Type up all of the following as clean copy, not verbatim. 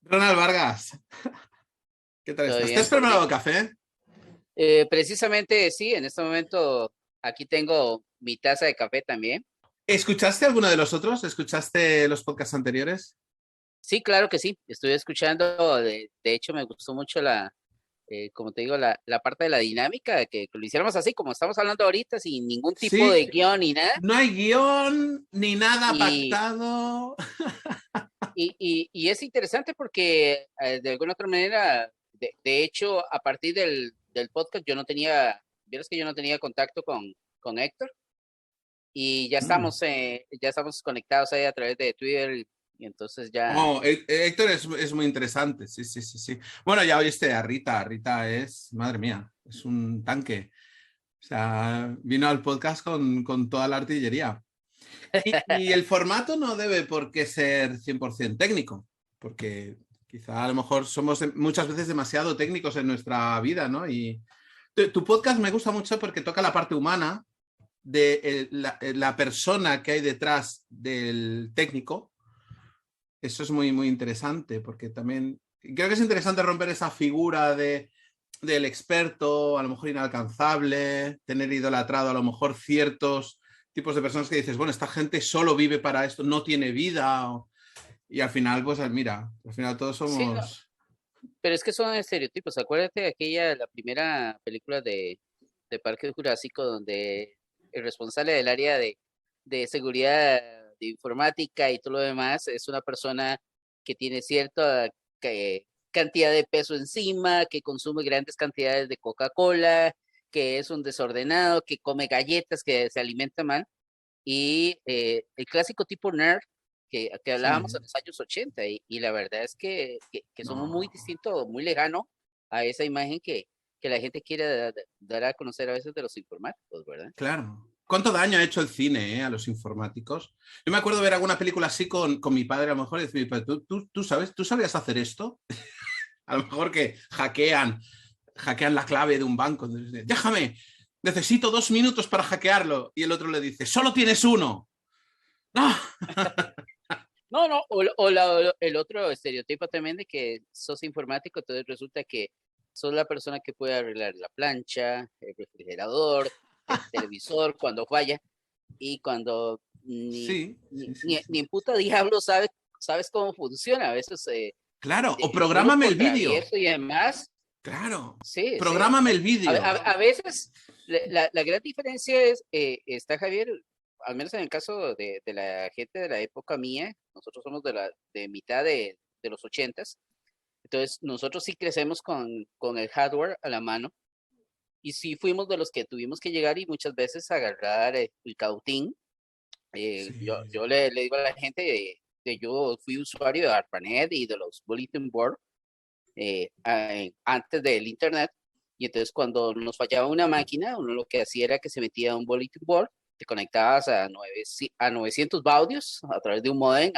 Ronald Vargas, ¿qué tal Todo estás? ¿Te has bien por aquí. preparado café? Precisamente sí, en este momento aquí tengo mi taza de café también. ¿Escuchaste alguno de los otros? ¿Escuchaste los podcasts anteriores? Sí, claro que sí, estoy escuchando, de hecho me gustó mucho como te digo, la parte de la dinámica, que lo hiciéramos así como estamos hablando ahorita, sin ningún tipo Sí, de guión ni nada. no hay guión ni nada Y, pactado. y es interesante porque de alguna otra manera, de hecho, a partir del podcast vieras que yo no tenía contacto con Héctor. Y Mm. ya estamos conectados ahí a través de Twitter y entonces ya. Oh, Héctor es muy interesante, sí, sí, sí, sí. Bueno, ya oíste a Rita. Rita es, madre mía, es un tanque. O sea, vino al podcast con toda la artillería. Y el formato no debe por qué ser 100% técnico, porque quizá a lo mejor somos muchas veces demasiado técnicos en nuestra vida, ¿no? Y tu podcast me gusta mucho porque toca la parte humana de la persona que hay detrás del técnico. Eso es muy, muy interesante, porque también creo que es interesante romper esa figura del experto, a lo mejor inalcanzable, tener idolatrado a lo mejor ciertos tipos de personas que dices, bueno, esta gente solo vive para esto, no tiene vida. Y al final, pues mira, al final todos Sí, no, somos... pero es que son estereotipos. Acuérdate de la primera película de Parque Jurásico, donde el responsable del área de seguridad de informática y todo lo demás es una persona que tiene cierta cantidad de peso encima, que consume grandes cantidades de Coca-Cola, que es un desordenado, que come galletas, que se alimenta mal. Y el clásico tipo nerd que hablábamos Sí, en los años 80 y la verdad es que somos muy no, distintos, muy lejano a esa imagen que la gente quiere dar a conocer a veces de los informáticos, ¿verdad? claro. ¿Cuánto daño ha hecho el cine a los informáticos? Yo me acuerdo ver alguna película así con mi padre, a lo mejor, y decir, ¿tú sabes, tú sabías hacer esto? A lo mejor que hackean la clave de un banco. Déjame, necesito 2 minutos para hackearlo. Y el otro le dice, solo tienes uno. ¡No! No, no, el otro estereotipo también de que sos informático, entonces resulta que sos la persona que puede arreglar la plancha, el refrigerador, el televisor cuando falla y cuando Sí, sí, sí, ni sí. en puta diablo sabes cómo funciona. A veces Claro, o uno prográmame por el vídeo. travieso y demás. Claro, Sí, sí. prográmame el vídeo. A veces la gran diferencia está Javier, al menos en el caso de la gente de la época mía, nosotros somos de mitad de los ochentas, entonces nosotros sí crecemos con el hardware a la mano y sí fuimos de los que tuvimos que llegar y muchas veces agarrar el cautín. Sí. Yo le digo a la gente yo fui usuario de ARPANET y de los bulletin board antes del internet. Y entonces cuando nos fallaba una máquina, uno lo que hacía era que se metía a un bulletin board, te conectabas a 900 baudios a través de un modem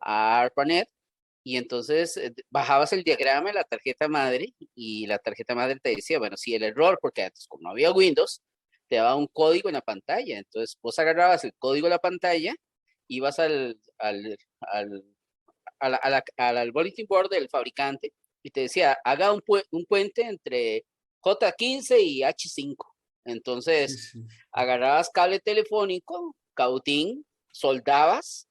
a ARPANET y entonces bajabas el diagrama de la tarjeta madre y la tarjeta madre te decía, bueno, si el error, porque antes como no había Windows, te daba un código en la pantalla. Entonces vos agarrabas el código de la pantalla, ibas al bulletin board del fabricante y te decía, haga un puente entre J15 y H5. Sí, Entonces, sí. agarrabas cable telefónico, cautín, soldabas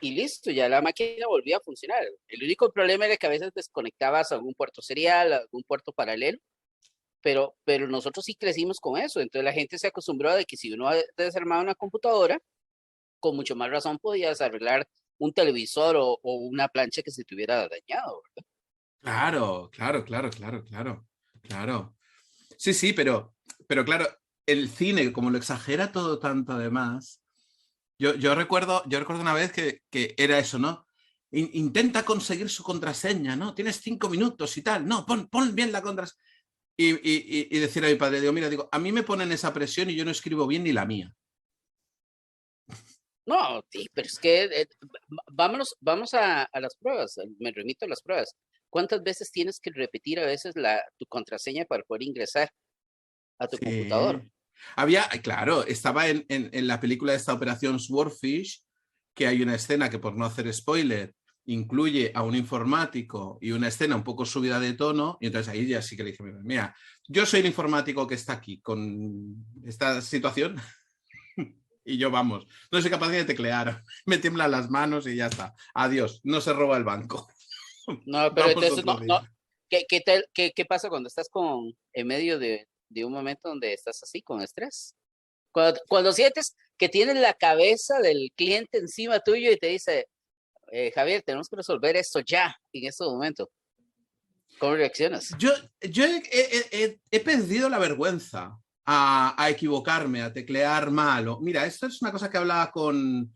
y listo, ya la máquina volvía a funcionar. El único problema era que a veces desconectabas algún puerto serial, algún puerto paralelo, pero nosotros sí crecimos con eso. Entonces la gente se acostumbró a de que si uno desarmaba una computadora, con mucho más razón podías arreglar un televisor o una plancha que se te hubiera dañado, ¿verdad? Claro, claro, claro, claro, claro, claro. Sí, sí, pero claro, el cine, como lo exagera todo tanto además, yo recuerdo una vez que era eso, ¿no? Intenta conseguir su contraseña, ¿no? Tienes 5 minutos y tal. No, pon bien la contraseña. Y decir a mi padre, digo, mira, digo, a mí me ponen esa presión y yo no escribo bien ni la mía. No, sí, pero es que vamos a las pruebas, me remito a las pruebas. ¿Cuántas veces tienes que repetir a veces tu contraseña para poder ingresar a tu computador? Sí. Había, claro, estaba en la película de esta Operación Swordfish, que hay una escena que por no hacer spoiler, incluye a un informático y una escena un poco subida de tono, y entonces ahí ya sí que le dije, mira, yo soy el informático que está aquí con esta situación y yo, vamos, no soy capaz ni de teclear, me tiemblan las manos y ya está, adiós, no se roba el banco. No, pero Vamos entonces otro no, día. no. ¿Qué pasa cuando estás en medio de un momento donde estás así, con estrés? Cuando sientes que tienes la cabeza del cliente encima tuyo y te dice, Javier, tenemos que resolver esto ya, en este momento. ¿Cómo reaccionas? Yo he perdido la vergüenza a equivocarme, a teclear mal. Mira, esto es una cosa que hablaba con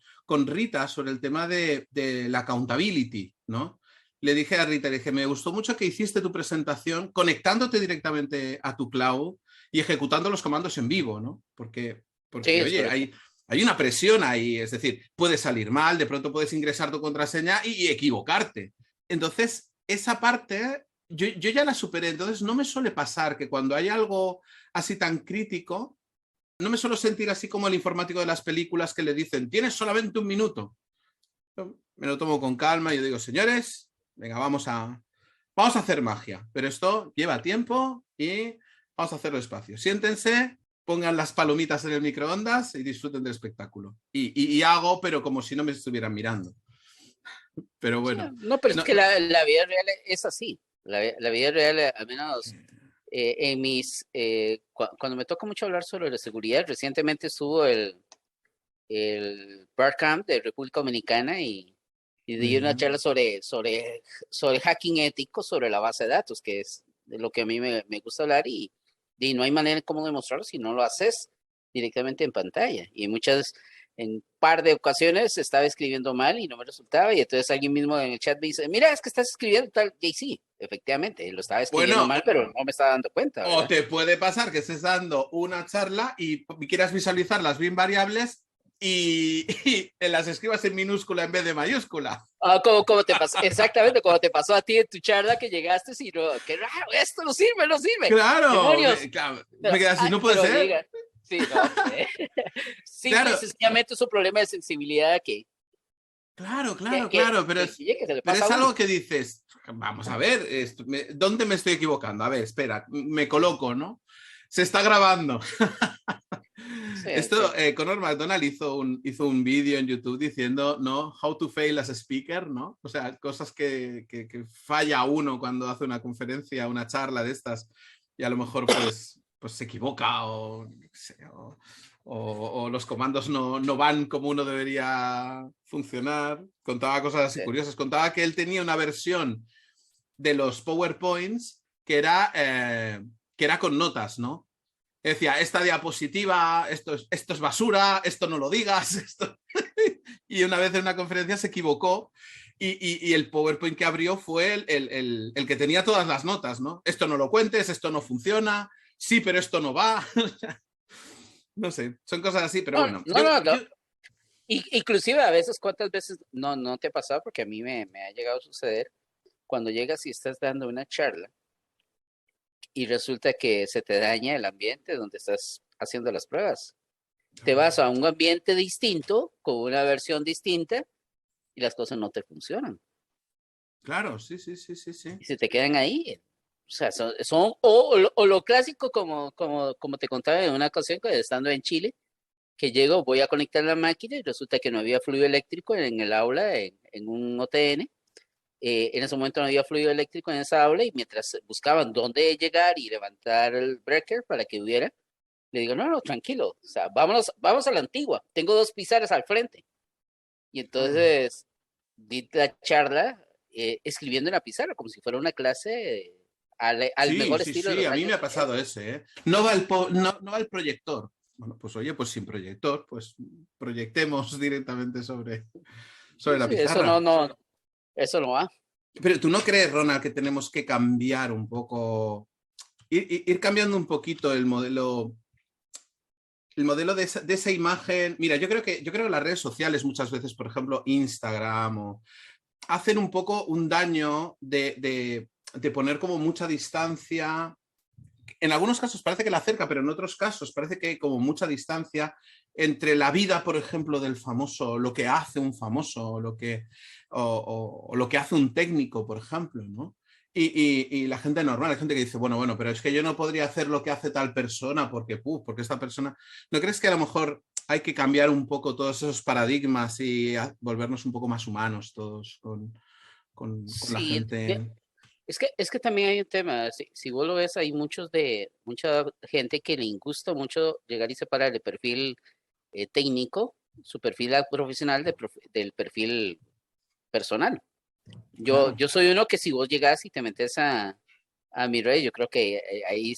Rita sobre el tema de la accountability, ¿no? Le dije a Rita, le dije, me gustó mucho que hiciste tu presentación conectándote directamente a tu cloud y ejecutando los comandos en vivo, ¿no? Sí, Porque es oye, correcto. hay una presión ahí, es decir, puede salir mal, de pronto puedes ingresar tu contraseña y equivocarte. Entonces, esa parte yo ya la superé, entonces no me suele pasar que cuando hay algo así tan crítico, no me suelo sentir así como el informático de las películas que le dicen, tienes solamente un minuto. Yo me lo tomo con calma y yo digo, señores, venga, vamos a hacer magia, pero esto lleva tiempo y vamos a hacerlo despacio. Siéntense, pongan las palomitas en el microondas y disfruten del espectáculo. Y hago, pero como si no me estuvieran mirando. Pero Sí, bueno, no, pero es no, que la vida real es así. La vida real, al menos cuando me toca mucho hablar sobre la seguridad, recientemente estuvo el Barcamp de República Dominicana y di una charla sobre hacking ético sobre la base de datos, que es de lo que a mí me gusta hablar y no hay manera de cómo demostrarlo si no lo haces directamente en pantalla. Y en par de ocasiones estaba escribiendo mal y no me resultaba y entonces alguien mismo en el chat me dice, mira, es que estás escribiendo tal, y sí, efectivamente, lo estaba escribiendo bueno, mal, pero no me estaba dando cuenta, o ¿verdad? te puede pasar que estés dando una charla y quieras visualizar las bien variables y las escribas en minúscula en vez de mayúscula. Ah, como te pasó, exactamente, como te pasó a ti en tu charla que llegaste y no, qué raro, esto no sirve, no sirve. Claro, Demonios. claro, Pero, me queda así, no puede pero ser. diga, sí, no, hombre. Simple y Claro, sencillamente es un problema de sensibilidad claro, que se le pero pasa a es uno. algo que dices, vamos a ver, ¿dónde me estoy equivocando? A ver, espera, me coloco, ¿no? Se está grabando. Sí, sí, Esto, Conor McDonald hizo un vídeo en YouTube diciendo, ¿no? How to fail as a speaker, ¿no? O sea, cosas que falla uno cuando hace una conferencia, una charla de estas, y a lo mejor pues se equivoca o los comandos no van como uno debería funcionar. Contaba cosas así sí. curiosas. Contaba que él tenía una versión de los PowerPoints que era con notas, ¿no? Decía, esta diapositiva, esto es basura, esto no lo digas, esto... y una vez en una conferencia se equivocó y el PowerPoint que abrió fue el que tenía todas las notas, ¿no? Esto no lo cuentes, esto no funciona, sí, pero esto no va. No sé, son cosas así, pero No, bueno, no, no, no. Inclusive a veces, ¿cuántas veces no te ha pasado? Porque a mí me ha llegado a suceder cuando llegas y estás dando una charla y resulta que se te daña el ambiente donde estás haciendo las pruebas. Te vas a un ambiente distinto, con una versión distinta, y las cosas no te funcionan. claro, sí, sí, sí, sí, sí. Y se te quedan ahí. O sea, o lo clásico, como te contaba en una ocasión, que estando en Chile, que llego, voy a conectar la máquina y resulta que no había fluido eléctrico en el aula, en un OTN. En ese momento no había fluido eléctrico en esa aula y mientras buscaban dónde llegar y levantar el breaker para que hubiera, le digo, no, no, tranquilo, o sea, vamos a la antigua, tengo dos pizarras al frente. Y Ah. entonces di la charla escribiendo en la pizarra, como si fuera una clase al Sí, mejor sí, estilo de sí, los a mí me años ha pasado 80. ese, ¿eh? No va el proyector. Bueno, pues oye, pues sin proyector, pues proyectemos directamente sobre la Sí, eso no, pizarra. no, eso no va. Pero tú no crees, Ronald, que tenemos que cambiar un poco, ir cambiando un poquito el modelo de esa imagen. Mira, yo creo que las redes sociales muchas veces, por ejemplo, Instagram, hacen un poco un daño de poner como mucha distancia en algunos casos parece que la acerca, pero en otros casos parece que hay como mucha distancia entre la vida, por ejemplo, del famoso, lo que hace un famoso, o lo que hace un técnico, por ejemplo, ¿no? Y la gente normal, hay gente que dice, bueno, pero es que yo no podría hacer lo que hace tal persona porque esta persona... ¿No crees que a lo mejor hay que cambiar un poco todos esos paradigmas y volvernos un poco más humanos todos con la Sí, gente? es que también hay un tema, si vos lo ves, hay mucha gente que le gusta mucho llegar y separar el perfil técnico, su perfil profesional del perfil personal. Claro. Yo soy uno que si vos llegas y te metes a mi red, yo creo que ahí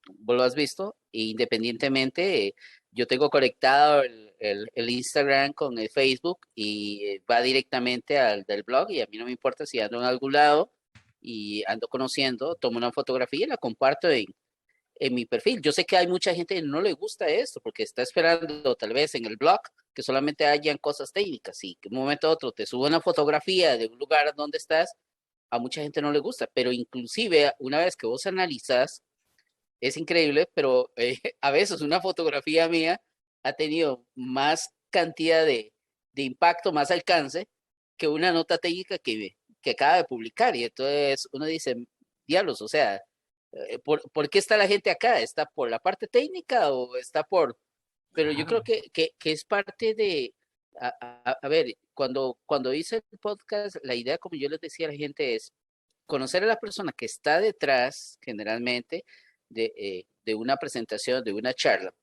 vos lo has visto, e independientemente, yo tengo conectado el Instagram con el Facebook y va directamente al del blog y a mí no me importa si ando en algún lado y ando conociendo, tomo una fotografía y la comparto en mi perfil. Yo sé que hay mucha gente que no le gusta esto porque está esperando tal vez en el blog que solamente hayan cosas técnicas y que un momento a otro te sube una fotografía de un lugar donde estás, a mucha gente no le gusta, pero inclusive una vez que vos analizas, es increíble, pero a veces una fotografía mía ha tenido más cantidad de impacto, más alcance que una nota técnica que acaba de publicar. Y entonces uno dice, diablos, o sea, ¿por qué está la gente acá? ¿Está por la parte técnica o está por...? Pero yo creo Claro. que es parte de... A ver, cuando hice el podcast, la idea, como yo les decía a la gente, es conocer a la persona que está detrás, generalmente, de una presentación, de una charla,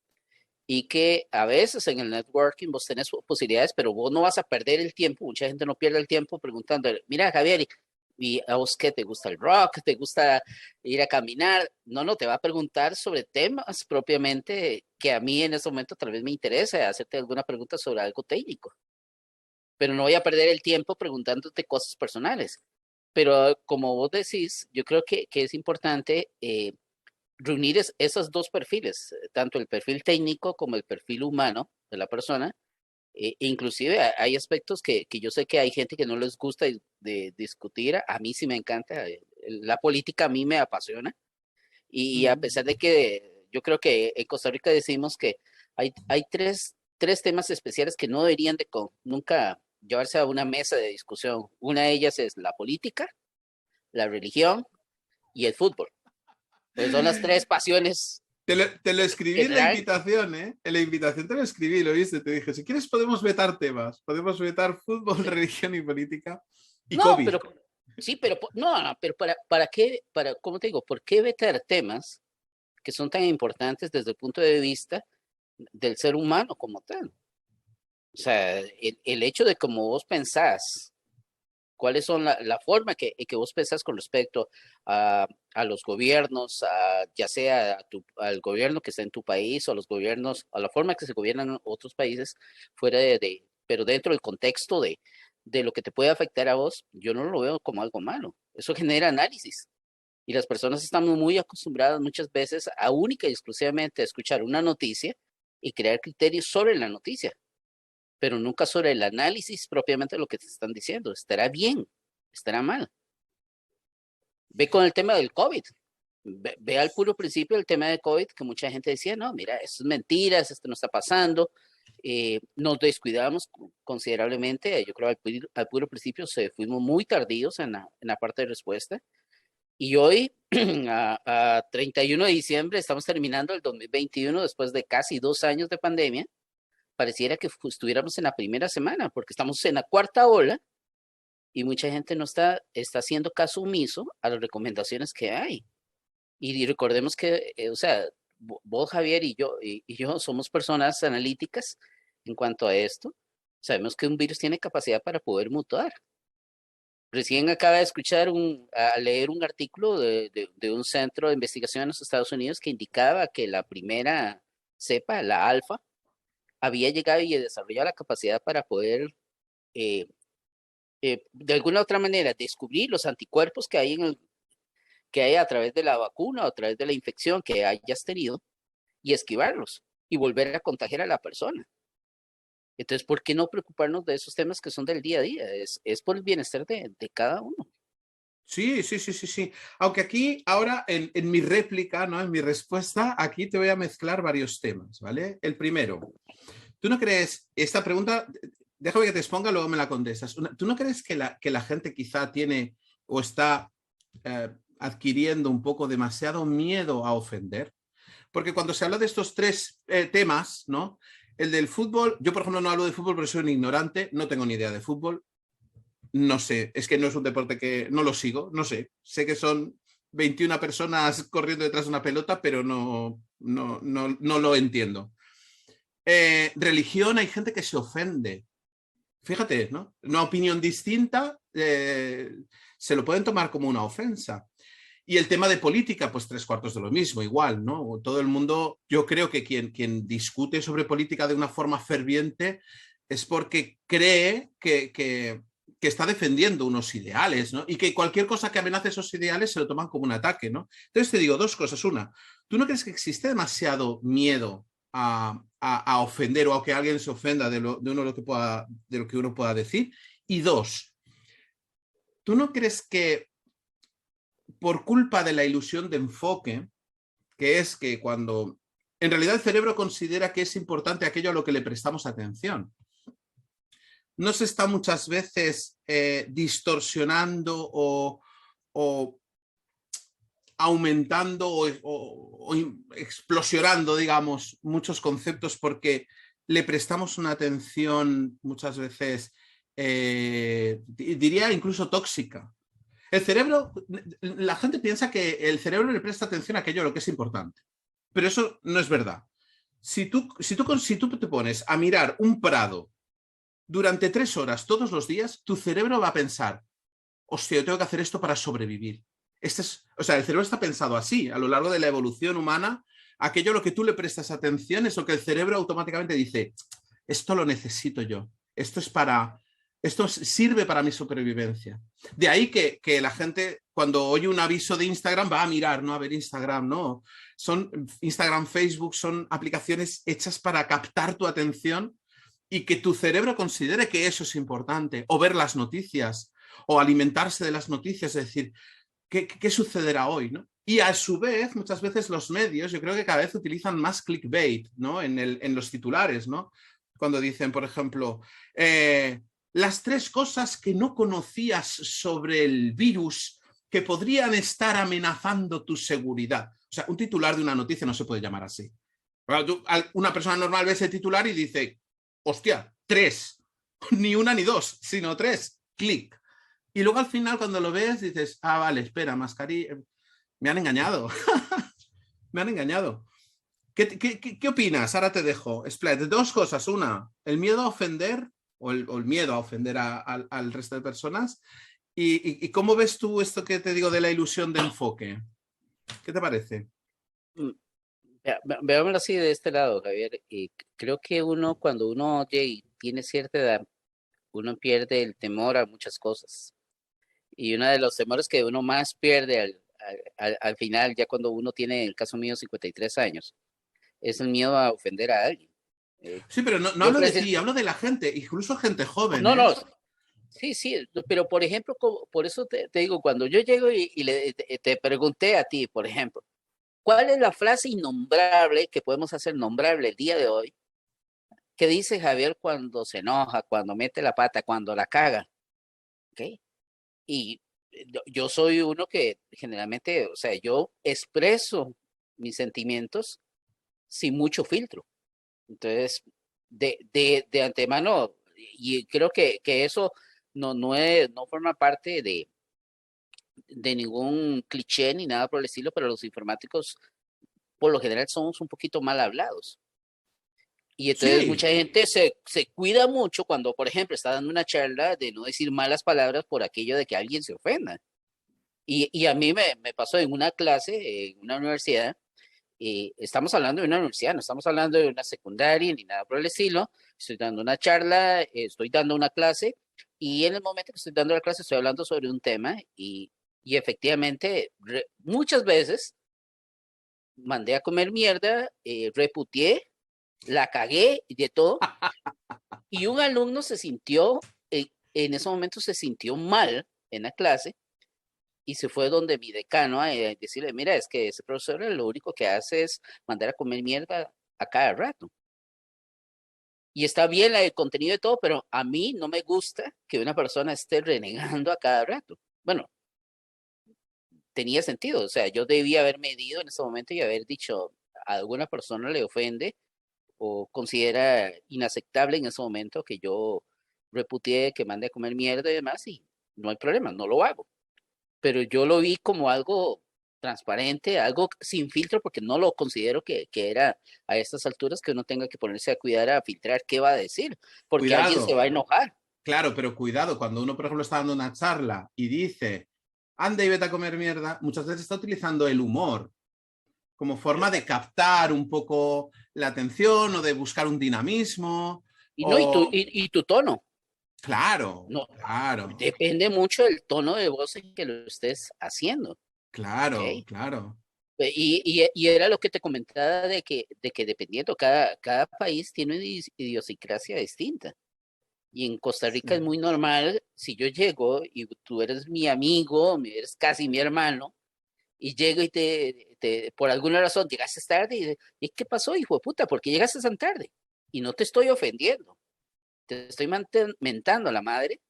y que a veces en el networking vos tenés posibilidades, pero vos no vas a perder el tiempo, mucha gente no pierde el tiempo preguntando, mira Javier, ¿y a vos qué te gusta el rock? ¿Te gusta ir a caminar? No, te va a preguntar sobre temas propiamente que a mí en ese momento tal vez me interesa, hacerte alguna pregunta sobre algo técnico, pero no voy a perder el tiempo preguntándote cosas personales. Pero como vos decís, yo creo que es importante reunir esos dos perfiles, tanto el perfil técnico como el perfil humano de la persona. Inclusive hay aspectos que yo sé que hay gente que no les gusta de discutir. A mí sí me encanta. La política a mí me apasiona. Y a pesar de que yo creo que en Costa Rica decimos que hay tres temas especiales que no deberían de nunca llevarse a una mesa de discusión. Una de ellas es la política, la religión y el fútbol. Pues son las tres pasiones Te lo escribí que en la traen. invitación, ¿eh? En la invitación te lo escribí, lo viste. Te dije, si quieres podemos vetar temas. Podemos vetar fútbol, Sí. religión y política. Y No, COVID. pero sí, pero no, pero ¿para qué? ¿Cómo te digo? ¿Por qué vetar temas que son tan importantes desde el punto de vista del ser humano como tal? O sea, el hecho de cómo vos pensás, cuáles son la forma que vos pensás con respecto a los gobiernos, ya sea al gobierno que está en tu país o a los gobiernos, a la forma que se gobiernan otros países fuera pero dentro del contexto de lo que te puede afectar a vos, yo no lo veo como algo malo. Eso genera análisis. Y las personas estamos muy acostumbradas muchas veces a única y exclusivamente a escuchar una noticia y crear criterios sobre la noticia, pero nunca sobre el análisis propiamente de lo que te están diciendo. ¿Estará bien? ¿Estará mal? Ve con el tema del COVID. Ve al puro principio el tema del COVID, que mucha gente decía, no, mira, esto es mentiras, esto no está pasando. Nos descuidamos considerablemente. Yo creo que al puro principio fuimos muy tardíos en la parte de respuesta. Y hoy, a 31 de diciembre, estamos terminando el 2021 después de casi 2 años de pandemia. Pareciera que estuviéramos en la primera semana, porque estamos en la cuarta ola y mucha gente no está haciendo caso omiso a las recomendaciones que hay. Y recordemos que, o sea, vos, Javier, y yo somos personas analíticas en cuanto a esto. Sabemos que un virus tiene capacidad para poder mutar. Recién acaba de leer un artículo de un centro de investigación en los Estados Unidos que indicaba que la primera cepa, la alfa, había llegado y desarrollado la capacidad para poder, eh, de alguna u otra manera, descubrir los anticuerpos que hay a través de la vacuna o a través de la infección que hayas tenido y esquivarlos y volver a contagiar a la persona. Entonces, ¿por qué no preocuparnos de esos temas que son del día a día? Es por el bienestar de cada uno. Sí, sí, sí, sí, sí. Aunque aquí, ahora, en mi réplica, ¿no? En mi respuesta, aquí te voy a mezclar varios temas, ¿vale? El primero, ¿tú no crees, esta pregunta, déjame que te exponga, luego me la contestas. ¿Tú no crees que la gente quizá tiene o está adquiriendo un poco demasiado miedo a ofender? Porque cuando se habla de estos tres temas, ¿no? El del fútbol, yo por ejemplo no hablo de fútbol porque soy un ignorante, no tengo ni idea de fútbol, no sé, es que no es un deporte que no lo sigo, no sé, sé que son 21 personas corriendo detrás de una pelota, pero no lo entiendo. Religión, hay gente que se ofende. Fíjate, ¿no? Una opinión distinta se lo pueden tomar como una ofensa. Y el tema de política, pues tres cuartos de lo mismo, igual, ¿no? Todo el mundo, yo creo que quien discute sobre política de una forma ferviente es porque cree que está defendiendo unos ideales, ¿no? Y que cualquier cosa que amenace esos ideales se lo toman como un ataque, ¿no? Entonces te digo dos cosas. Una, ¿tú no crees que existe demasiado miedo a ofender o a que alguien se ofenda de lo que uno pueda decir? Y dos, ¿tú no crees que por culpa de la ilusión de enfoque, que es que cuando en realidad el cerebro considera que es importante aquello a lo que le prestamos atención, no se está muchas veces distorsionando o aumentando o explosionando, digamos, muchos conceptos porque le prestamos una atención muchas veces, diría incluso tóxica? El cerebro, la gente piensa que el cerebro le presta atención a aquello a lo que es importante, pero eso no es verdad. Si tú te pones a mirar un prado durante 3 horas todos los días, tu cerebro va a pensar, hostia, yo tengo que hacer esto para sobrevivir. O sea, el cerebro está pensado así, a lo largo de la evolución humana, aquello a lo que tú le prestas atención es lo que el cerebro automáticamente dice, esto lo necesito yo, esto sirve para mi supervivencia. De ahí que la gente, cuando oye un aviso de Instagram, va a mirar, no a ver Instagram, no. Instagram, Facebook, son aplicaciones hechas para captar tu atención y que tu cerebro considere que eso es importante, o ver las noticias, o alimentarse de las noticias, es decir, ¿qué sucederá hoy? ¿No? Y a su vez, muchas veces los medios, yo creo que cada vez utilizan más clickbait, ¿no? En los titulares, ¿no? Cuando dicen, por ejemplo, las 3 cosas que no conocías sobre el virus que podrían estar amenazando tu seguridad. O sea, un titular de una noticia no se puede llamar así. Una persona normal ve ese titular y dice, hostia, 3, ni una ni dos, sino 3, clic. Y luego al final cuando lo ves dices, ah, vale, espera, mascarilla, me han engañado, me han engañado. ¿Qué opinas? Ahora te dejo. Split, 2 cosas. Una, el miedo a ofender o el miedo a ofender al resto de personas. ¿Y cómo ves tú esto que te digo de la ilusión de enfoque? ¿Qué te parece? Veámoslo así de este lado, Javier. Creo que uno, cuando uno tiene cierta edad, uno pierde el temor a muchas cosas. Y uno de los temores que uno más pierde al final, ya cuando uno tiene, en el caso mío, 53 años, es el miedo a ofender a alguien. Eh, Sí, pero no yo hablo de precis- ti, hablo de la gente, incluso gente joven, no, ¿eh? no, sí, sí, pero por ejemplo, por eso te digo, cuando yo llego te pregunté a ti, por ejemplo, ¿cuál es la frase innombrable que podemos hacer nombrable el día de hoy? ¿Qué dice Javier cuando se enoja, cuando mete la pata, cuando la caga? ¿Ok? Y yo soy uno que generalmente, o sea, yo expreso mis sentimientos sin mucho filtro. Entonces, de antemano, y creo que eso no forma parte de ningún cliché ni nada por el estilo, pero los informáticos por lo general somos un poquito mal hablados. Y entonces Sí, mucha gente se cuida mucho cuando, por ejemplo, está dando una charla de no decir malas palabras por aquello de que alguien se ofenda. Y a mí me pasó en una clase, en una universidad, estamos hablando de una universidad, no estamos hablando de una secundaria ni nada por el estilo, estoy dando una charla, estoy dando una clase, y en el momento que estoy dando la clase estoy hablando sobre un tema, y efectivamente muchas veces mandé a comer mierda, reputié, la cagué y de todo, y un alumno se sintió, en ese momento se sintió mal en la clase, y se fue donde mi decano a decirle, mira, es que ese profesor lo único que hace es mandar a comer mierda a cada rato. Y está bien el contenido de todo, pero a mí no me gusta que una persona esté renegando a cada rato. Bueno, tenía sentido, o sea, yo debía haber medido en ese momento y haber dicho, a alguna persona le ofende o considera inaceptable en ese momento que yo reputié que mande a comer mierda y demás, y no hay problema, no lo hago. Pero yo lo vi como algo transparente, algo sin filtro, porque no lo considero que era a estas alturas que uno tenga que ponerse a cuidar, a filtrar qué va a decir, porque alguien se Cuidado, va a enojar. claro, pero cuidado, cuando uno, por ejemplo, está dando una charla y dice, anda y vete a comer mierda, muchas veces está utilizando el humor como forma de captar un poco la atención o de buscar un dinamismo. Y no, O, y tu tono, claro, no, claro, depende mucho del tono de voz en que lo estés haciendo, ¿ok? claro, claro. Y era lo que te comentaba de que dependiendo, cada país tiene una idiosincrasia distinta. Y en Costa Rica es Sí. muy normal, si yo llego y tú eres mi amigo, eres casi mi hermano, y llego y por alguna razón llegaste tarde, y ¿qué pasó, hijo de puta? ¿Por qué llegaste tan tarde? Y no te estoy ofendiendo, te estoy mentando a la madre,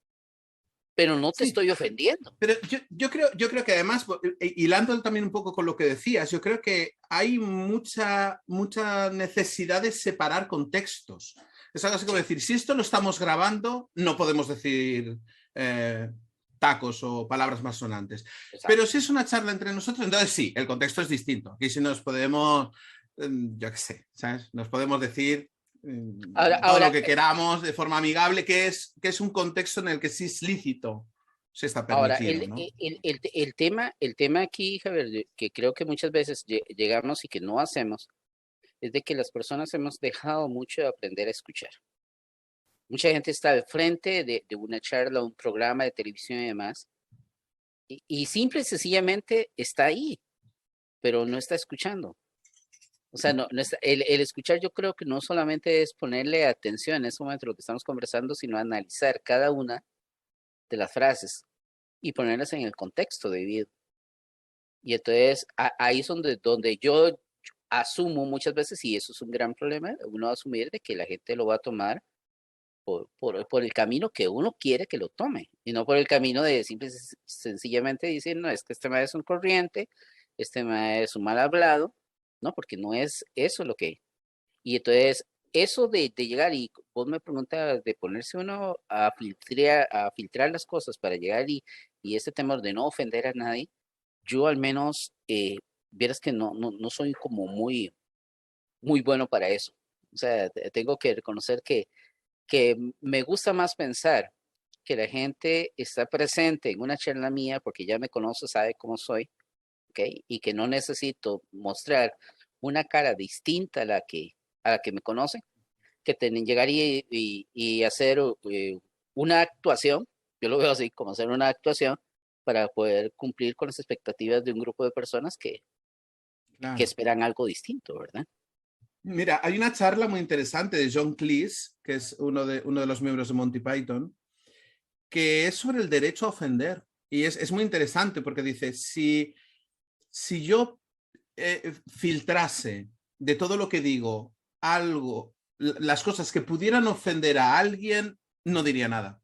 pero no te Sí, estoy ofendiendo. pero yo creo que además, hilando también un poco con lo que decías, yo creo que hay mucha necesidad de separar contextos. Es algo así como Sí, decir, si esto lo estamos grabando, no podemos decir eh, tacos o palabras más sonantes. Pero exacto. si es una charla entre nosotros, entonces sí, el contexto es distinto. Aquí sí nos podemos, yo qué sé, ¿sabes? Nos podemos decir todo lo Ahora, que queramos de forma amigable, que es un contexto en el que sí es lícito, sí está Ahora, permitido, ¿no? el tema aquí, Javier, que creo que muchas veces llegamos y que no hacemos, es de que las personas hemos dejado mucho de aprender a escuchar. Mucha gente está al frente de una charla, un programa de televisión y demás, y simple y sencillamente está ahí, pero no está escuchando. O sea, el escuchar yo creo que no solamente es ponerle atención en ese momento a lo que estamos conversando, sino analizar cada una de las frases y ponerlas en el contexto debido. Y entonces ahí es donde yo asumo muchas veces, y eso es un gran problema, uno va a asumir de que la gente lo va a tomar por el camino que uno quiere que lo tome, y no por el camino de simple sencillamente decir, no, es que este ma es un corriente, este ma es un mal hablado, no, porque no es eso lo que. Y entonces, eso de llegar, y vos me preguntas de ponerse uno a filtrar las cosas para llegar y ese temor de no ofender a nadie, yo al menos, vieras que no soy como muy bueno para eso. O sea, tengo que reconocer que me gusta más pensar que la gente está presente en una charla mía porque ya me conoce, sabe cómo soy, ¿ok? Y que no necesito mostrar una cara distinta a la que me conoce, que llegar y hacer una actuación, yo lo veo así, como hacer una actuación para poder cumplir con las expectativas de un grupo de personas que Claro. esperan algo distinto, ¿verdad? Mira, hay una charla muy interesante de John Cleese, que es uno de los miembros de Monty Python, que es sobre el derecho a ofender. Y es muy interesante porque dice, si yo filtrase de todo lo que digo algo, las cosas que pudieran ofender a alguien, no diría nada.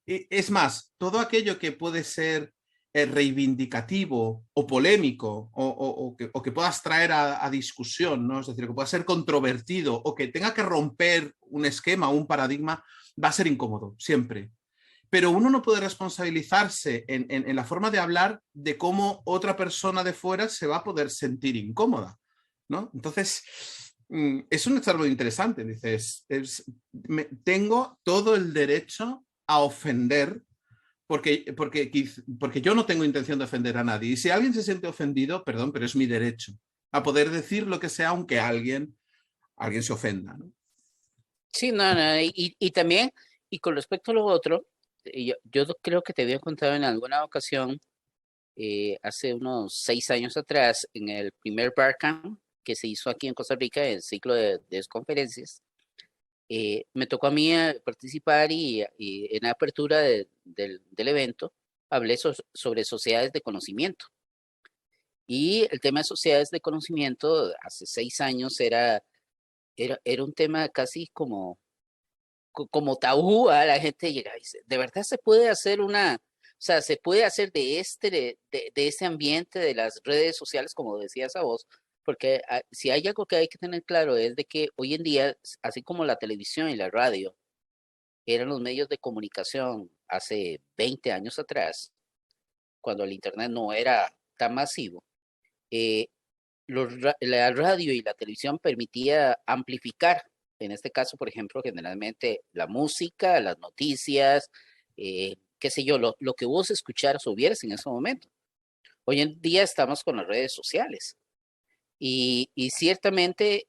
Es más, todo aquello que puede ser reivindicativo o polémico o que puedas traer a discusión, ¿no? Es decir, que pueda ser controvertido o que tenga que romper un esquema o un paradigma, va a ser incómodo, siempre. Pero uno no puede responsabilizarse en la forma de hablar de cómo otra persona de fuera se va a poder sentir incómoda, ¿no? Entonces, es un examen muy interesante. Dices, tengo todo el derecho a ofender porque yo no tengo intención de ofender a nadie. Y si alguien se siente ofendido, perdón, pero es mi derecho a poder decir lo que sea, aunque alguien se ofenda, ¿no? Sí, no, y también, y con respecto a lo otro, yo creo que te había contado en alguna ocasión, hace unos 6 años atrás, en el primer Barcamp que se hizo aquí en Costa Rica, el ciclo de conferencias, me tocó a mí participar y en la apertura del evento, hablé sobre sociedades de conocimiento. Y el tema de sociedades de conocimiento hace 6 años era un tema casi como tabú. A la gente llega y dice, ¿de verdad se puede hacer o sea, se puede hacer de este ambiente de las redes sociales, como decías a vos? Porque si hay algo que hay que tener claro es de que hoy en día, así como la televisión y la radio eran los medios de comunicación hace 20 años atrás, cuando el Internet no era tan masivo, eh, la radio y la televisión permitía amplificar, en este caso, por ejemplo, generalmente la música, las noticias, qué sé yo, lo que vos escucharas o vieras en ese momento. Hoy en día estamos con las redes sociales y ciertamente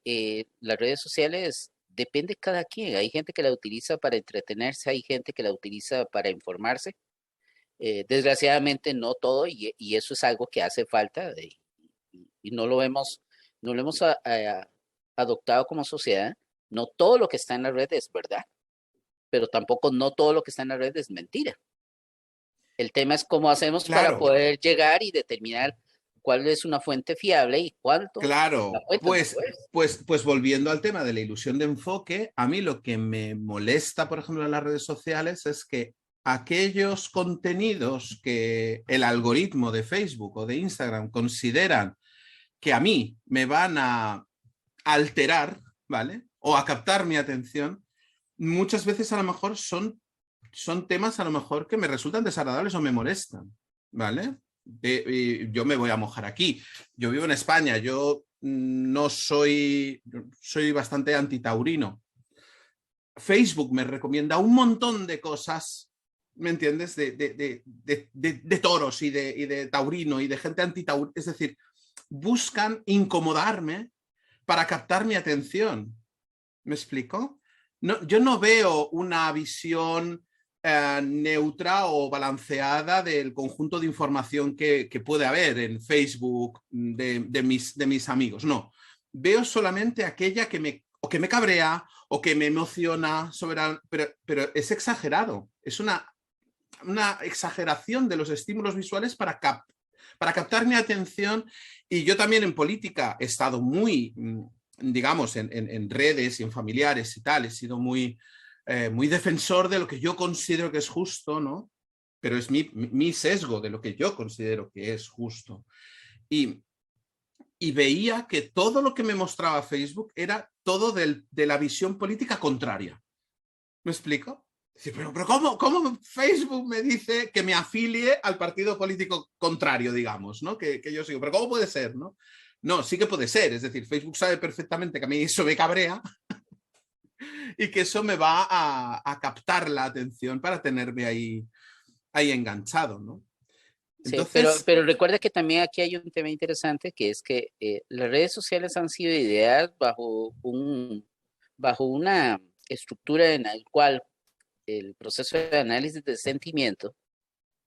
las redes sociales depende de cada quien. Hay gente que la utiliza para entretenerse, hay gente que la utiliza para informarse. Desgraciadamente no todo y eso es algo que hace falta y no lo hemos adoptado como sociedad. No todo lo que está en la red es verdad, pero tampoco no todo lo que está en la red es mentira. El tema es cómo hacemos para Claro, poder llegar y determinar cuál es una fuente fiable y cuánto la claro. fuente no lo es. Pues volviendo al tema de la ilusión de enfoque, a mí lo que me molesta, por ejemplo, en las redes sociales es que aquellos contenidos que el algoritmo de Facebook o de Instagram consideran que a mí me van a alterar, ¿vale? O a captar mi atención, muchas veces a lo mejor son temas a lo mejor que me resultan desagradables o me molestan, ¿vale? Yo me voy a mojar aquí. Yo vivo en España, yo no soy bastante antitaurino. Facebook me recomienda un montón de cosas, ¿me entiendes? De toros y de taurino y de gente antitaurino. Es decir, buscan incomodarme para captar mi atención. ¿Me explico? No, yo no veo una visión neutra o balanceada del conjunto de información que puede haber en Facebook de mis amigos. No, veo solamente aquella o que me cabrea o que me emociona, pero es exagerado. Es una exageración de los estímulos visuales para captar mi atención. Y yo también en política he estado muy, digamos, en redes y en familiares y tal, he sido muy defensor de lo que yo considero que es justo, ¿no? Pero es mi sesgo de lo que yo considero que es justo. Y, y veía que todo lo que me mostraba Facebook era todo de la visión política contraria. ¿Me explico? Pero ¿cómo Facebook me dice que me afilie al partido político contrario, digamos, ¿no? Que yo sigo. Pero ¿cómo puede ser, no? No, sí que puede ser. Es decir, Facebook sabe perfectamente que a mí eso me cabrea y que eso me va a captar la atención para tenerme ahí enganchado, ¿no? Sí, Entonces, pero recuerda que también aquí hay un tema interesante que es que las redes sociales han sido ideadas bajo una estructura en la cual el proceso de análisis de sentimiento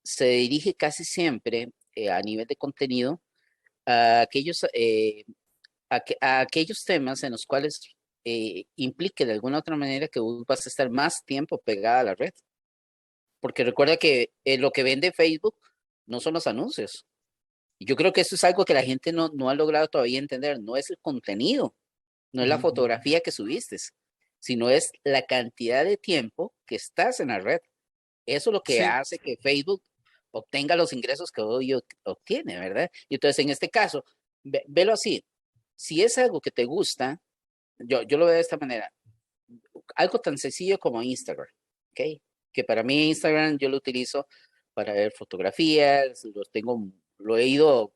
se dirige casi siempre a nivel de contenido a a aquellos temas en los cuales implique de alguna otra manera que vos vas a estar más tiempo pegada a la red. Porque recuerda que lo que vende Facebook no son los anuncios. Y yo creo que eso es algo que la gente no ha logrado todavía entender. No es el contenido, no es la fotografía que subiste, sino es la cantidad de tiempo que estás en la red. Eso es lo que sí, hace que Facebook obtenga los ingresos que hoy obtiene, ¿verdad? Y entonces, en este caso, velo así. Si es algo que te gusta, yo lo veo de esta manera. Algo tan sencillo como Instagram, ¿ok? Que para mí Instagram yo lo utilizo para ver fotografías, lo he ido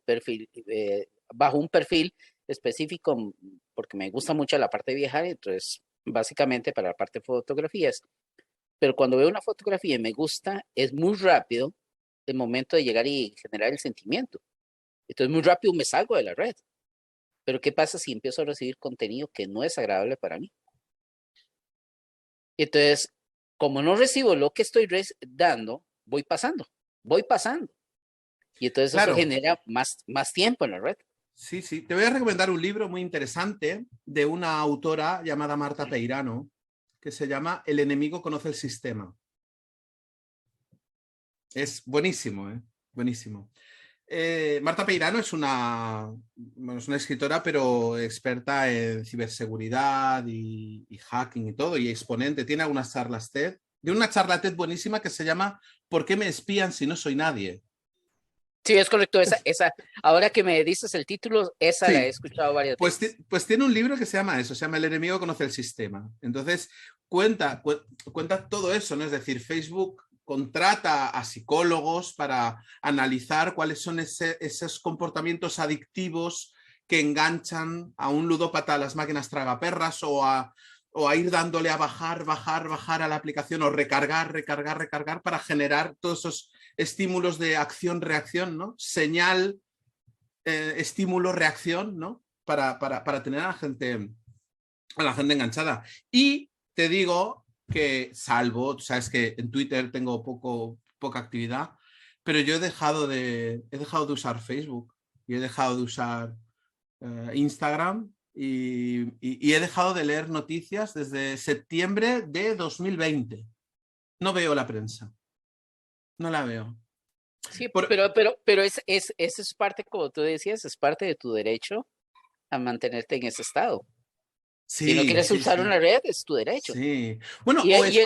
bajo un perfil específico porque me gusta mucho la parte de viajar, entonces básicamente para la parte de fotografías. Pero cuando veo una fotografía y me gusta, es muy rápido el momento de llegar y generar el sentimiento. Entonces muy rápido me salgo de la red. Pero ¿qué pasa si empiezo a recibir contenido que no es agradable para mí? Entonces, como no recibo lo que estoy dando, voy pasando. Y entonces eso claro. genera más tiempo en la red. Sí, sí. Te voy a recomendar un libro muy interesante de una autora llamada Marta Peirano, que se llama El enemigo conoce el sistema. Es buenísimo, ¿eh? Buenísimo. Marta Peirano bueno, es una escritora, pero experta en ciberseguridad y hacking y todo, y exponente. Tiene algunas charlas TED. De una charla TED buenísima que se llama ¿Por qué me espían si no soy nadie? Sí, es correcto. Ahora que me dices el título, esa la he Sí, escuchado varias pues, veces. pues tiene un libro que se llama eso, se llama El enemigo conoce el sistema. Entonces, cuenta todo eso, ¿no? Es decir, Facebook contrata a psicólogos para analizar cuáles son esos comportamientos adictivos que enganchan a un ludópata a las máquinas tragaperras o a ir dándole a bajar a la aplicación o recargar para generar todos esos estímulos de acción-reacción, ¿no? Señal, estímulo, reacción, ¿no? Para tener a la gente enganchada. Y te digo que, salvo, tú sabes que en Twitter tengo poca actividad, pero yo he dejado de usar Facebook y he dejado de usar Instagram y he dejado de leer noticias desde septiembre de 2020. No veo la prensa, no la veo. Sí, Por, pero eso es parte, como tú decías, es parte de tu derecho a mantenerte en ese estado. Si no sí, quieres sí, usar sí. una red, es tu derecho. Sí. Bueno, Y, y,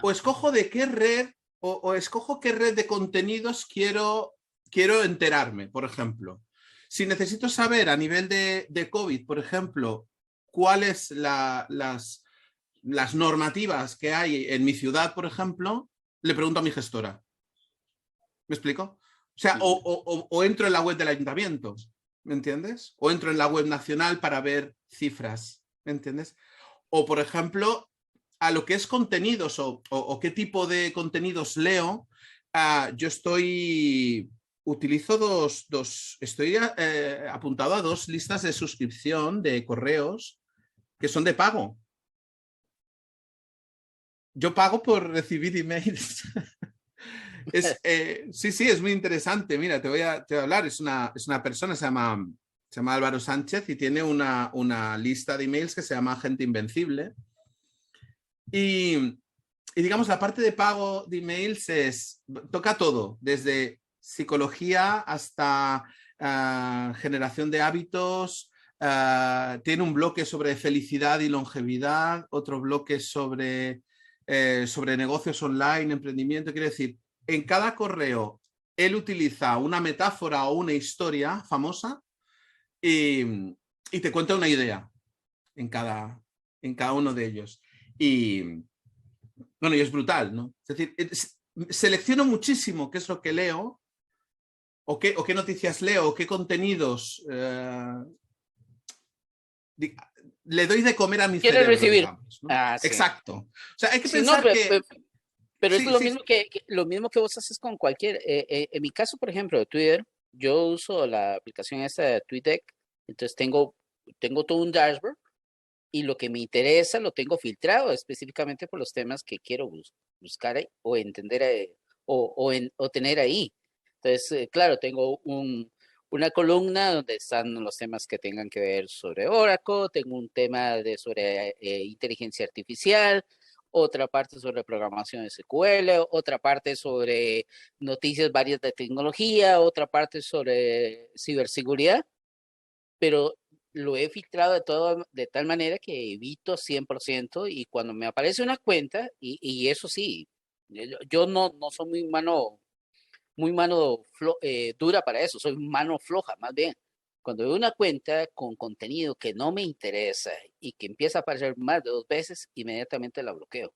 o escojo de qué red, o escojo qué red de contenidos quiero enterarme, por ejemplo. Si necesito saber a nivel de COVID, por ejemplo, cuáles las normativas que hay en mi ciudad, por ejemplo, le pregunto a mi gestora. ¿Me explico? O sea, o entro en la web del ayuntamiento, ¿me entiendes? O entro en la web nacional para ver cifras, ¿me entiendes? O, por ejemplo, a lo que es contenidos o qué tipo de contenidos leo, yo utilizo estoy apuntado a dos listas de suscripción de correos que son de pago. Yo pago por recibir emails. Sí, sí, es muy interesante. Mira, te voy a hablar. Es una persona, se llama Álvaro Sánchez y tiene una lista de emails que se llama Agente Invencible. Y digamos, la parte de pago de emails toca todo, desde psicología hasta generación de hábitos. Tiene un bloque sobre felicidad y longevidad, otro bloque sobre negocios online, emprendimiento. Quiero decir, en cada correo él utiliza una metáfora o una historia famosa y te cuenta una idea en cada uno de ellos. Y bueno, y es brutal, ¿no? Es decir, selecciono muchísimo qué es lo que leo o qué noticias leo o qué contenidos le doy de comer a mi quieres cerebro, recibir. digamos, ¿no? Ah, sí. Exacto. O sea, hay que Sí, no, pensar que... pero es Sí, lo sí, mismo lo mismo que vos haces con cualquier. En mi caso, por ejemplo, de Twitter, yo uso la aplicación esta de TweetDeck, entonces tengo todo un dashboard y lo que me interesa lo tengo filtrado específicamente por los temas que quiero buscar o entender o tener ahí. Entonces, claro, tengo una columna donde están los temas que tengan que ver sobre Oracle, tengo un tema sobre inteligencia artificial, otra parte sobre programación SQL, otra parte sobre noticias varias de tecnología, otra parte sobre ciberseguridad, pero lo he filtrado de tal manera que evito 100% y cuando me aparece una cuenta, y eso sí, yo no soy muy mano dura para eso, soy mano floja más bien. Cuando veo una cuenta con contenido que no me interesa y que empieza a aparecer más de 2 veces, inmediatamente la bloqueo,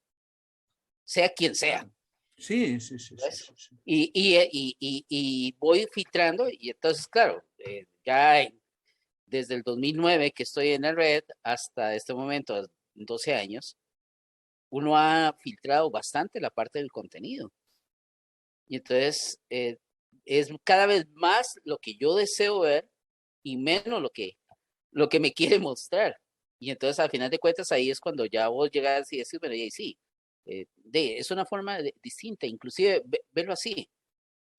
sea quien sea. claro. Sí, sí, sí, sí, ¿Ves? sí, sí. Y voy filtrando y entonces, claro, desde el 2009 que estoy en la red hasta este momento, 12 años, uno ha filtrado bastante la parte del contenido. Y entonces es cada vez más lo que yo deseo ver y menos lo que me quiere mostrar. Y entonces al final de cuentas ahí es cuando ya vos llegas y decís, bueno, y sí, es una forma distinta, inclusive verlo así.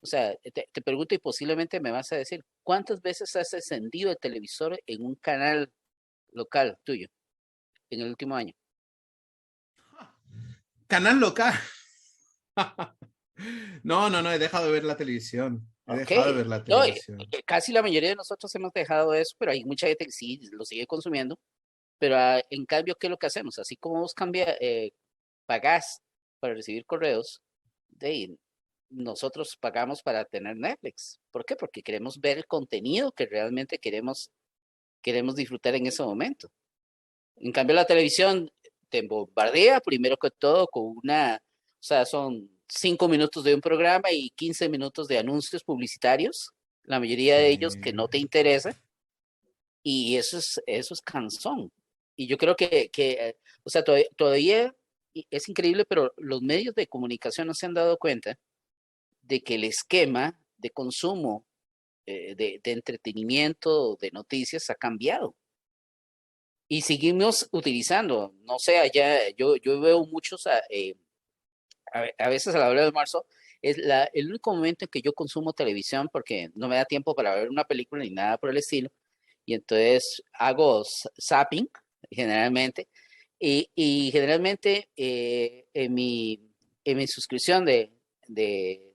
O sea, te pregunto y posiblemente me vas a decir, ¿cuántas veces has encendido el televisor en un canal local tuyo en el último año? Canal local. No, no, no, he dejado de ver la televisión. He Ok, dejado de ver la no, televisión. casi la mayoría de nosotros hemos dejado eso, pero hay mucha gente que sí lo sigue consumiendo. Pero en cambio, ¿qué es lo que hacemos? Así como vos pagás para recibir correos, nosotros pagamos para tener Netflix. ¿Por qué? Porque queremos ver el contenido que realmente queremos disfrutar en ese momento. En cambio, la televisión te bombardea primero que todo con o sea, son 5 minutos de un programa y 15 minutos de anuncios publicitarios, la mayoría de ellos que Sí. no te interesan, y eso es cansón. Y yo creo o sea, todavía es increíble, pero los medios de comunicación no se han dado cuenta de que el esquema de consumo de entretenimiento, de noticias, ha cambiado. Y seguimos utilizando, no sé, allá yo veo muchos, a veces a la hora de marzo, es el único momento en que yo consumo televisión porque no me da tiempo para ver una película ni nada por el estilo. Y entonces hago zapping generalmente. Y generalmente en mi suscripción de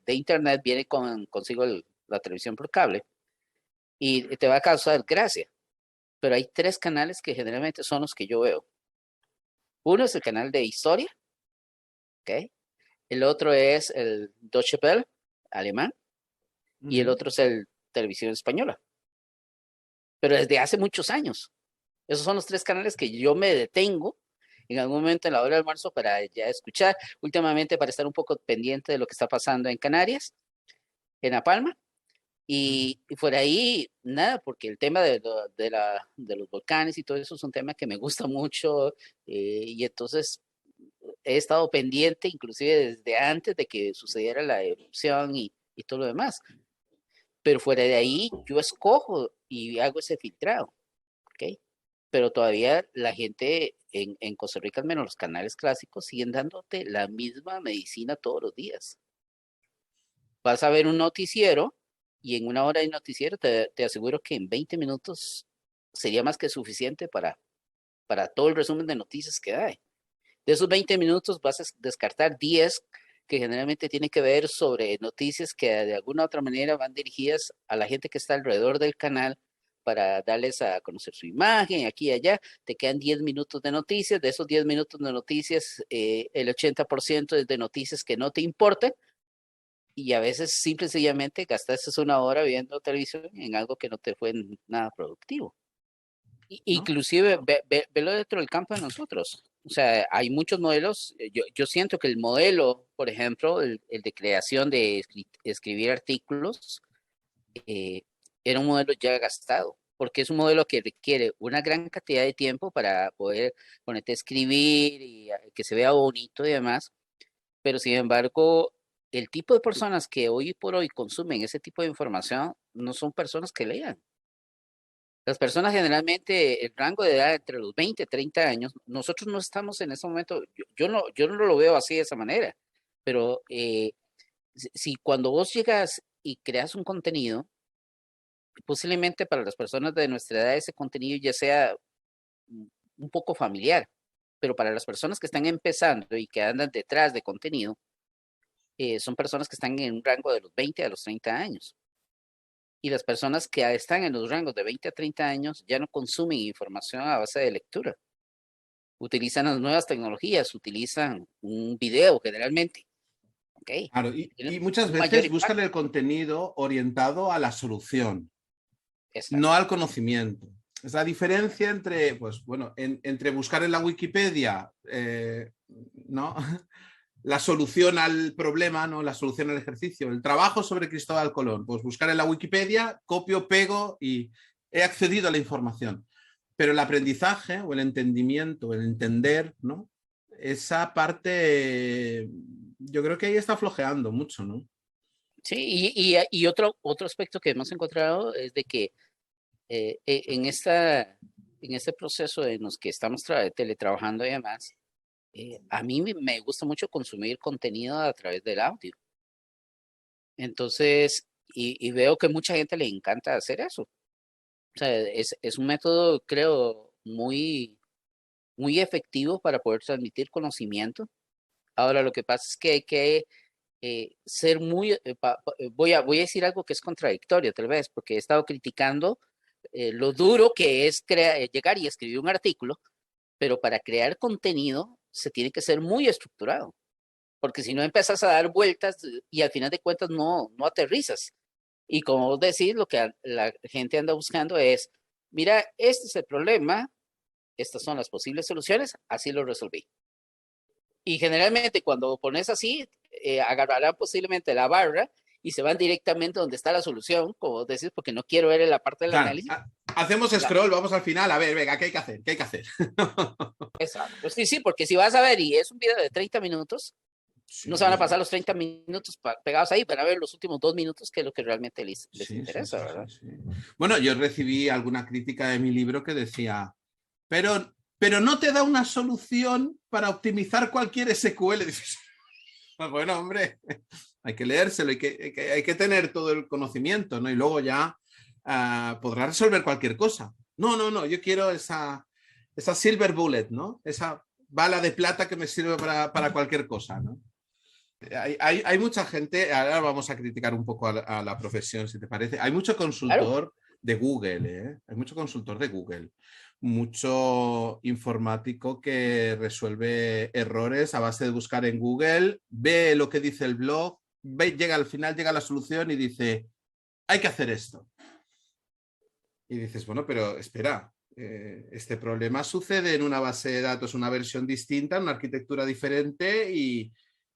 internet viene consigo la televisión por cable y te va a causar gracia. Pero hay tres canales que generalmente son los que yo veo. Uno es el canal de historia, ¿ok? El otro es el Deutsche Welle, alemán, y el Ujú. otro es el Televisión Española. Pero desde hace muchos años. Esos son los tres canales que yo me detengo en algún momento en la hora del almuerzo para ya escuchar, últimamente para estar un poco pendiente de lo que está pasando en Canarias, en La Palma, y fuera ahí, nada, porque el tema de los volcanes y todo eso es un tema que me gusta mucho, y entonces he estado pendiente inclusive desde antes de que sucediera la erupción y todo lo demás. Pero fuera de ahí, yo escojo y hago ese filtrado, ¿ok? Pero todavía la gente en Costa Rica, al menos los canales clásicos, siguen dándote la misma medicina todos los días. Vas a ver un noticiero y en una hora de noticiero te aseguro que en 20 minutos sería más que suficiente para todo el resumen de noticias que hay. De esos 20 minutos vas a descartar 10 que generalmente tienen que ver sobre noticias que de alguna u otra manera van dirigidas a la gente que está alrededor del canal para darles a conocer su imagen, aquí y allá. Te quedan 10 minutos de noticias. De esos 10 minutos de noticias, el 80% es de noticias que no te importan. Y a veces simple y sencillamente gastaste una hora viendo televisión en algo que no te fue nada productivo. ¿No? Inclusive, velo dentro del campo de nosotros. O sea, hay muchos modelos. Yo siento que el modelo, por ejemplo, el de creación de escribir artículos, eh, era un modelo ya gastado, porque es un modelo que requiere una gran cantidad de tiempo para poder ponerte a escribir y que se vea bonito y demás. Pero sin embargo, el tipo de personas que hoy por hoy consumen ese tipo de información no son personas que lean. Las personas generalmente, el rango de edad entre los 20 y 30 años, nosotros no estamos en ese momento, yo no lo veo así de esa manera, pero si cuando vos llegas y creas un contenido, posiblemente para las personas de nuestra edad ese contenido ya sea un poco familiar, pero para las personas que están empezando y que andan detrás de contenido, son personas que están en un rango de los 20 a los 30 años. Y las personas que están en los rangos de 20 a 30 años ya no consumen información a base de lectura. Utilizan las nuevas tecnologías, utilizan un video generalmente, ¿ok? Claro, Y y tienen muchas un mayor veces buscan impacto. el contenido orientado a la solución, no Exacto. al conocimiento. Es la diferencia entre, pues bueno, entre buscar en la Wikipedia, ¿no? La solución al problema, ¿no? La solución al ejercicio, el trabajo sobre Cristóbal Colón. Pues buscar en la Wikipedia, copio, pego y he accedido a la información. Pero el aprendizaje o el entendimiento, el entender, ¿no? Esa parte, yo creo que ahí está flojeando mucho, ¿no? Sí, y otro aspecto que hemos encontrado es de que en este proceso en los que estamos teletrabajando y demás, a mí me gusta mucho consumir contenido a través del audio. Entonces, y veo que mucha gente le encanta hacer eso. O sea, es un método, creo, muy efectivo para poder transmitir conocimiento. Ahora, lo que pasa es que hay que ser muy, voy a decir algo que es contradictorio tal vez, porque he estado criticando lo duro que es llegar y escribir un artículo, pero para crear contenido se tiene que ser muy estructurado, porque si no empiezas a dar vueltas y al final de cuentas no aterrizas. Y como vos decís, lo que la gente anda buscando es, mira, este es el problema, estas son las posibles soluciones, así lo resolví. Y generalmente cuando pones así, agarrarán posiblemente la barra y se van directamente donde está la solución, como vos decís, porque no quiero ver en la parte del Claro, análisis. hacemos scroll, vamos al final, a ver, venga, ¿qué hay que hacer? ¿Qué hay que hacer? Exacto. Sí, sí, porque si vas a ver y es un video de 30 minutos, no se van a Sí, pasar los 30 minutos pegados ahí, van a ver los últimos 2 minutos, que es lo que realmente les sí, sí, interesa, sí, sí, ¿verdad? sí. Bueno, yo recibí alguna crítica de mi libro que decía, pero no te da una solución para optimizar cualquier SQL. Dices, bueno, hombre, hay que leérselo, hay que tener todo el conocimiento, ¿no? Y luego ya podrá resolver cualquier cosa. No, no, no, yo quiero esa silver bullet, ¿no? Esa bala de plata que me sirve para cualquier cosa, ¿no? Hay mucha gente, ahora vamos a criticar un poco a la profesión, si te parece. Hay mucho Claro. consultor de Google, ¿eh? Hay mucho consultor de Google, mucho informático que resuelve errores a base de buscar en Google, ve lo que dice el blog, llega al final, llega a la solución y dice, hay que hacer esto. Y dices, bueno, pero espera, este problema sucede en una base de datos, una versión distinta, una arquitectura diferente y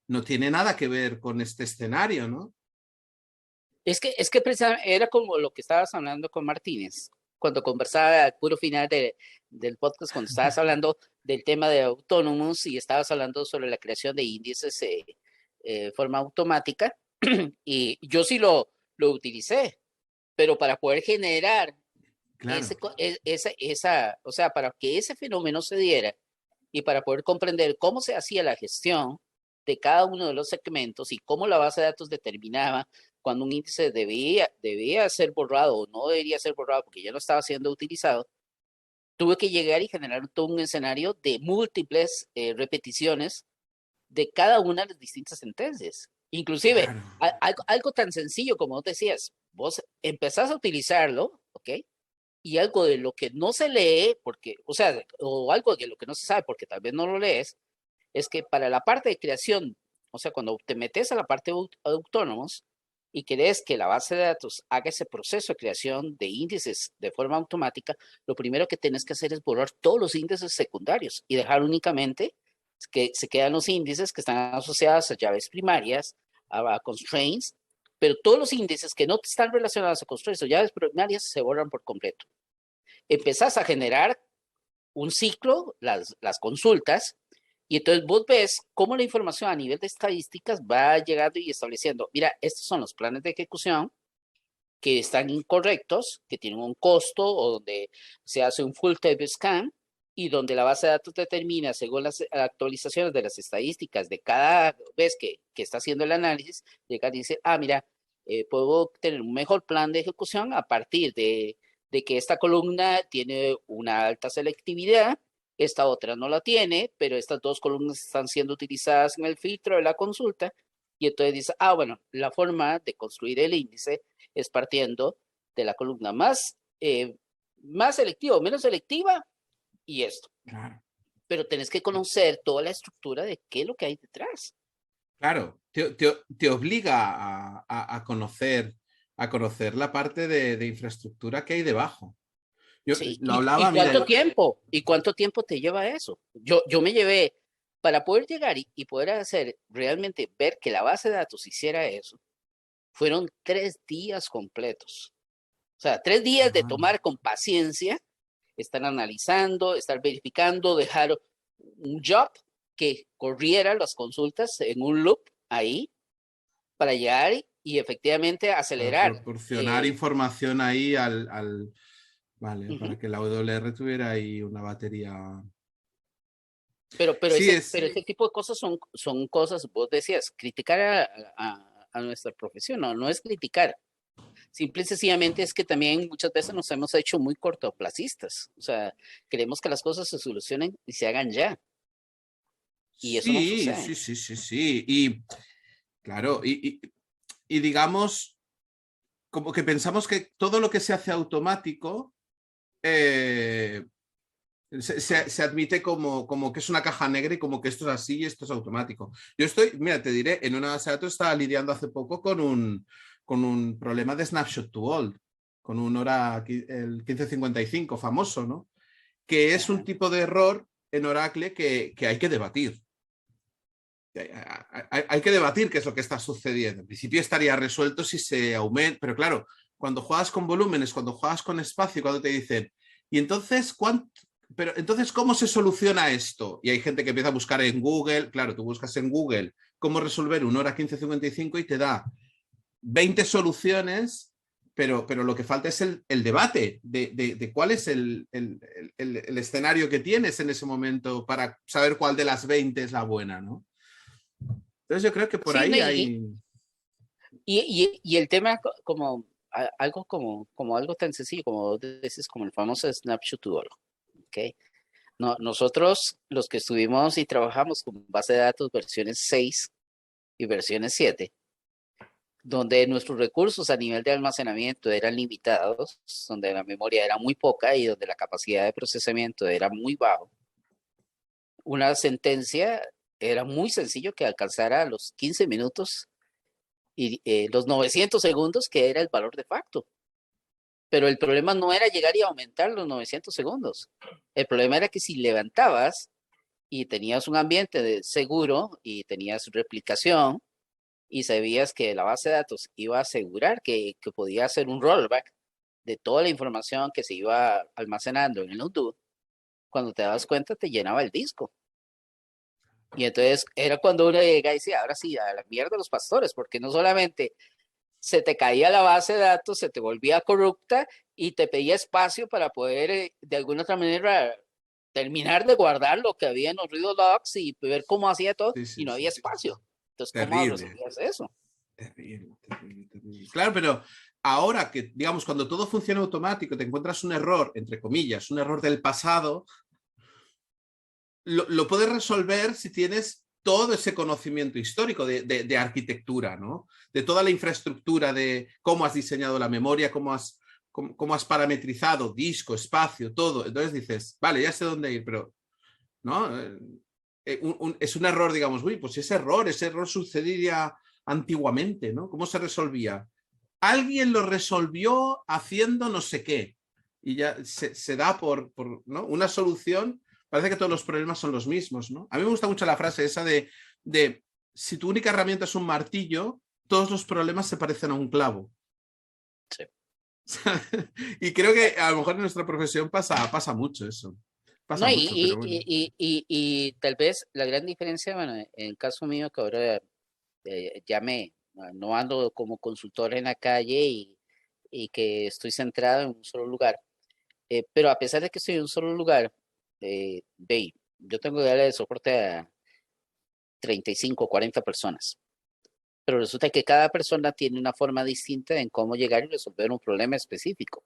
no tiene nada que ver con este escenario, ¿no? Es que precisamente era como lo que estabas hablando con Martínez, cuando conversaba al puro final del podcast, cuando estabas hablando del tema de autónomos y estabas hablando sobre la creación de índices de forma automática, y yo sí lo utilicé, pero para poder generar Claro, o sea, para que ese fenómeno se diera y para poder comprender cómo se hacía la gestión de cada uno de los segmentos y cómo la base de datos determinaba cuando un índice debía ser borrado o no debería ser borrado porque ya no estaba siendo utilizado, tuve que llegar y generar todo un escenario de múltiples repeticiones de cada una de las distintas sentencias. Inclusive, claro, algo tan sencillo como vos decías, vos empezás a utilizarlo, ¿ok? Y algo de lo que no se lee, porque, o sea, o algo de lo que no se sabe porque tal vez no lo lees, es que para la parte de creación, o sea, cuando te metes a la parte de autónomos y querés que la base de datos haga ese proceso de creación de índices de forma automática, lo primero que tienes que hacer es borrar todos los índices secundarios y dejar únicamente que se quedan los índices que están asociados a llaves primarias, a constraints, pero todos los índices que no están relacionados a constraints o llaves primarias se borran por completo. Empezás a generar un ciclo, las consultas, y entonces vos ves cómo la información a nivel de estadísticas va llegando y estableciendo, mira, estos son los planes de ejecución que están incorrectos, que tienen un costo o donde se hace un full table scan y donde la base de datos determina, según las actualizaciones de las estadísticas de cada vez que está haciendo el análisis, llega y dice, mira, puedo tener un mejor plan de ejecución a partir de que esta columna tiene una alta selectividad, esta otra no la tiene, pero estas dos columnas están siendo utilizadas en el filtro de la consulta, y entonces dice, bueno, la forma de construir el índice es partiendo de la columna más selectiva o menos selectiva y esto. claro. Pero tenés que conocer toda la estructura de qué es lo que hay detrás. Claro, te obliga a conocer la parte de infraestructura que hay debajo. Yo Sí, lo ¿y hablaba, mira, cuánto tiempo? ¿Y cuánto tiempo te lleva eso? Yo me llevé, para poder llegar y poder hacer realmente ver que la base de datos hiciera eso, fueron 3 días completos. O sea, 3 días de ah, tomar con paciencia, estar analizando, estar verificando, dejar un job que corriera las consultas en un loop ahí para llegar y efectivamente para acelerar. proporcionar información ahí vale, Uh-huh. para que la WR tuviera ahí una batería. Pero Sí, ese tipo de cosas son cosas, vos decías, criticar a nuestra profesión, no es criticar. Simple y sencillamente es que también muchas veces nos hemos hecho muy cortoplacistas. O sea, queremos que las cosas se solucionen y se hagan ya. Y eso no sí, sucede. sí, sí, sí, sí. Y claro, y digamos, como que pensamos que todo lo que se hace automático eh, se admite como que es una caja negra y como que esto es así y esto es automático. Yo estoy, mira, te diré, en una base de datos estaba lidiando hace poco con un problema de snapshot to all, con un hora, el 1555 famoso, ¿no? Que es un Ajá. tipo de error en Oracle que hay que debatir. Hay que debatir qué es lo que está sucediendo. En principio estaría resuelto si se aumenta, pero claro, cuando juegas con volúmenes, cuando juegas con espacio, cuando te dicen, y entonces, pero entonces, ¿cómo se soluciona esto? Y hay gente que empieza a buscar en Google, claro, tú buscas en Google cómo resolver un hora 1555 y te da 20 soluciones, pero lo que falta es el debate de cuál es el escenario que tienes en ese momento para saber cuál de las 20 es la buena, ¿no? Entonces yo creo que por Sí, no, ahí hay... y el tema como algo como algo tan sencillo como vos decís, como el famoso snapshot to all, ¿ok? No, nosotros los que estuvimos y trabajamos con base de datos versiones 6 y versiones 7, donde nuestros recursos a nivel de almacenamiento eran limitados, donde la memoria era muy poca y donde la capacidad de procesamiento era muy bajo, una sentencia era muy sencillo que alcanzara los 15 minutos y los 900 segundos, que era el valor de facto. Pero el problema no era llegar y aumentar los 900 segundos. El problema era que si levantabas y tenías un ambiente seguro y tenías replicación y sabías que la base de datos iba a asegurar que podía hacer un rollback de toda la información que se iba almacenando en el node, cuando te das cuenta te llenaba el disco. Y entonces era cuando uno llega y decía, ahora sí, a la mierda los pastores, porque no solamente se te caía la base de datos, se te volvía corrupta y te pedía espacio para poder de alguna otra manera terminar de guardar lo que había en los read logs y ver cómo hacía todo Sí, y sí, no sí, había sí. espacio. Entonces, ¿cómo Terrible, resolvías eso? terrible, terrible, terrible. Claro, pero ahora que, digamos, cuando todo funciona automático, te encuentras un error, entre comillas, un error del pasado, lo puedes resolver si tienes todo ese conocimiento histórico de arquitectura, ¿no? De toda la infraestructura, de cómo has diseñado la memoria, cómo has parametrizado disco, espacio, todo. Entonces dices, vale, ya sé dónde ir, pero ¿no? Es un error, digamos, uy, pues ese error sucedía antiguamente, ¿no? ¿Cómo se resolvía? Alguien lo resolvió haciendo no sé qué y ya se da por ¿no? Una solución. Parece que todos los problemas son los mismos, ¿no? A mí me gusta mucho la frase esa de si tu única herramienta es un martillo, todos los problemas se parecen a un clavo. Sí. Y creo que a lo mejor en nuestra profesión pasa mucho eso. Pasa No, mucho, pero bueno. y tal vez la gran diferencia, bueno, en el caso mío, que ahora ya no ando como consultor en la calle y que estoy centrado en un solo lugar, pero a pesar de que estoy en un solo lugar, yo tengo que darle soporte a 35 o 40 personas, pero resulta que cada persona tiene una forma distinta en cómo llegar y resolver un problema específico.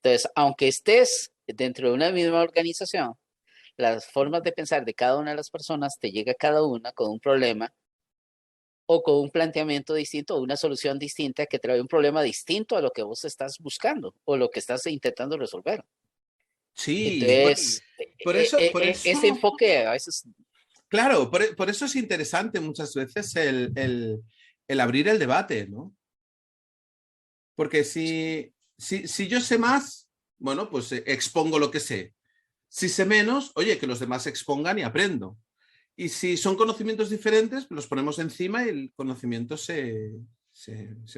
Entonces, aunque estés dentro de una misma organización, las formas de pensar de cada una de las personas te llega cada una con un problema o con un planteamiento distinto o una solución distinta que trae un problema distinto a lo que vos estás buscando o lo que estás intentando resolver. Sí, Entonces, por ese eso, enfoque a veces, claro, por eso es interesante muchas veces el abrir el debate, ¿no? Porque si yo sé más, bueno, pues expongo lo que sé. Si sé menos, oye, que los demás expongan y aprendo. Y si son conocimientos diferentes, pues los ponemos encima y el conocimiento se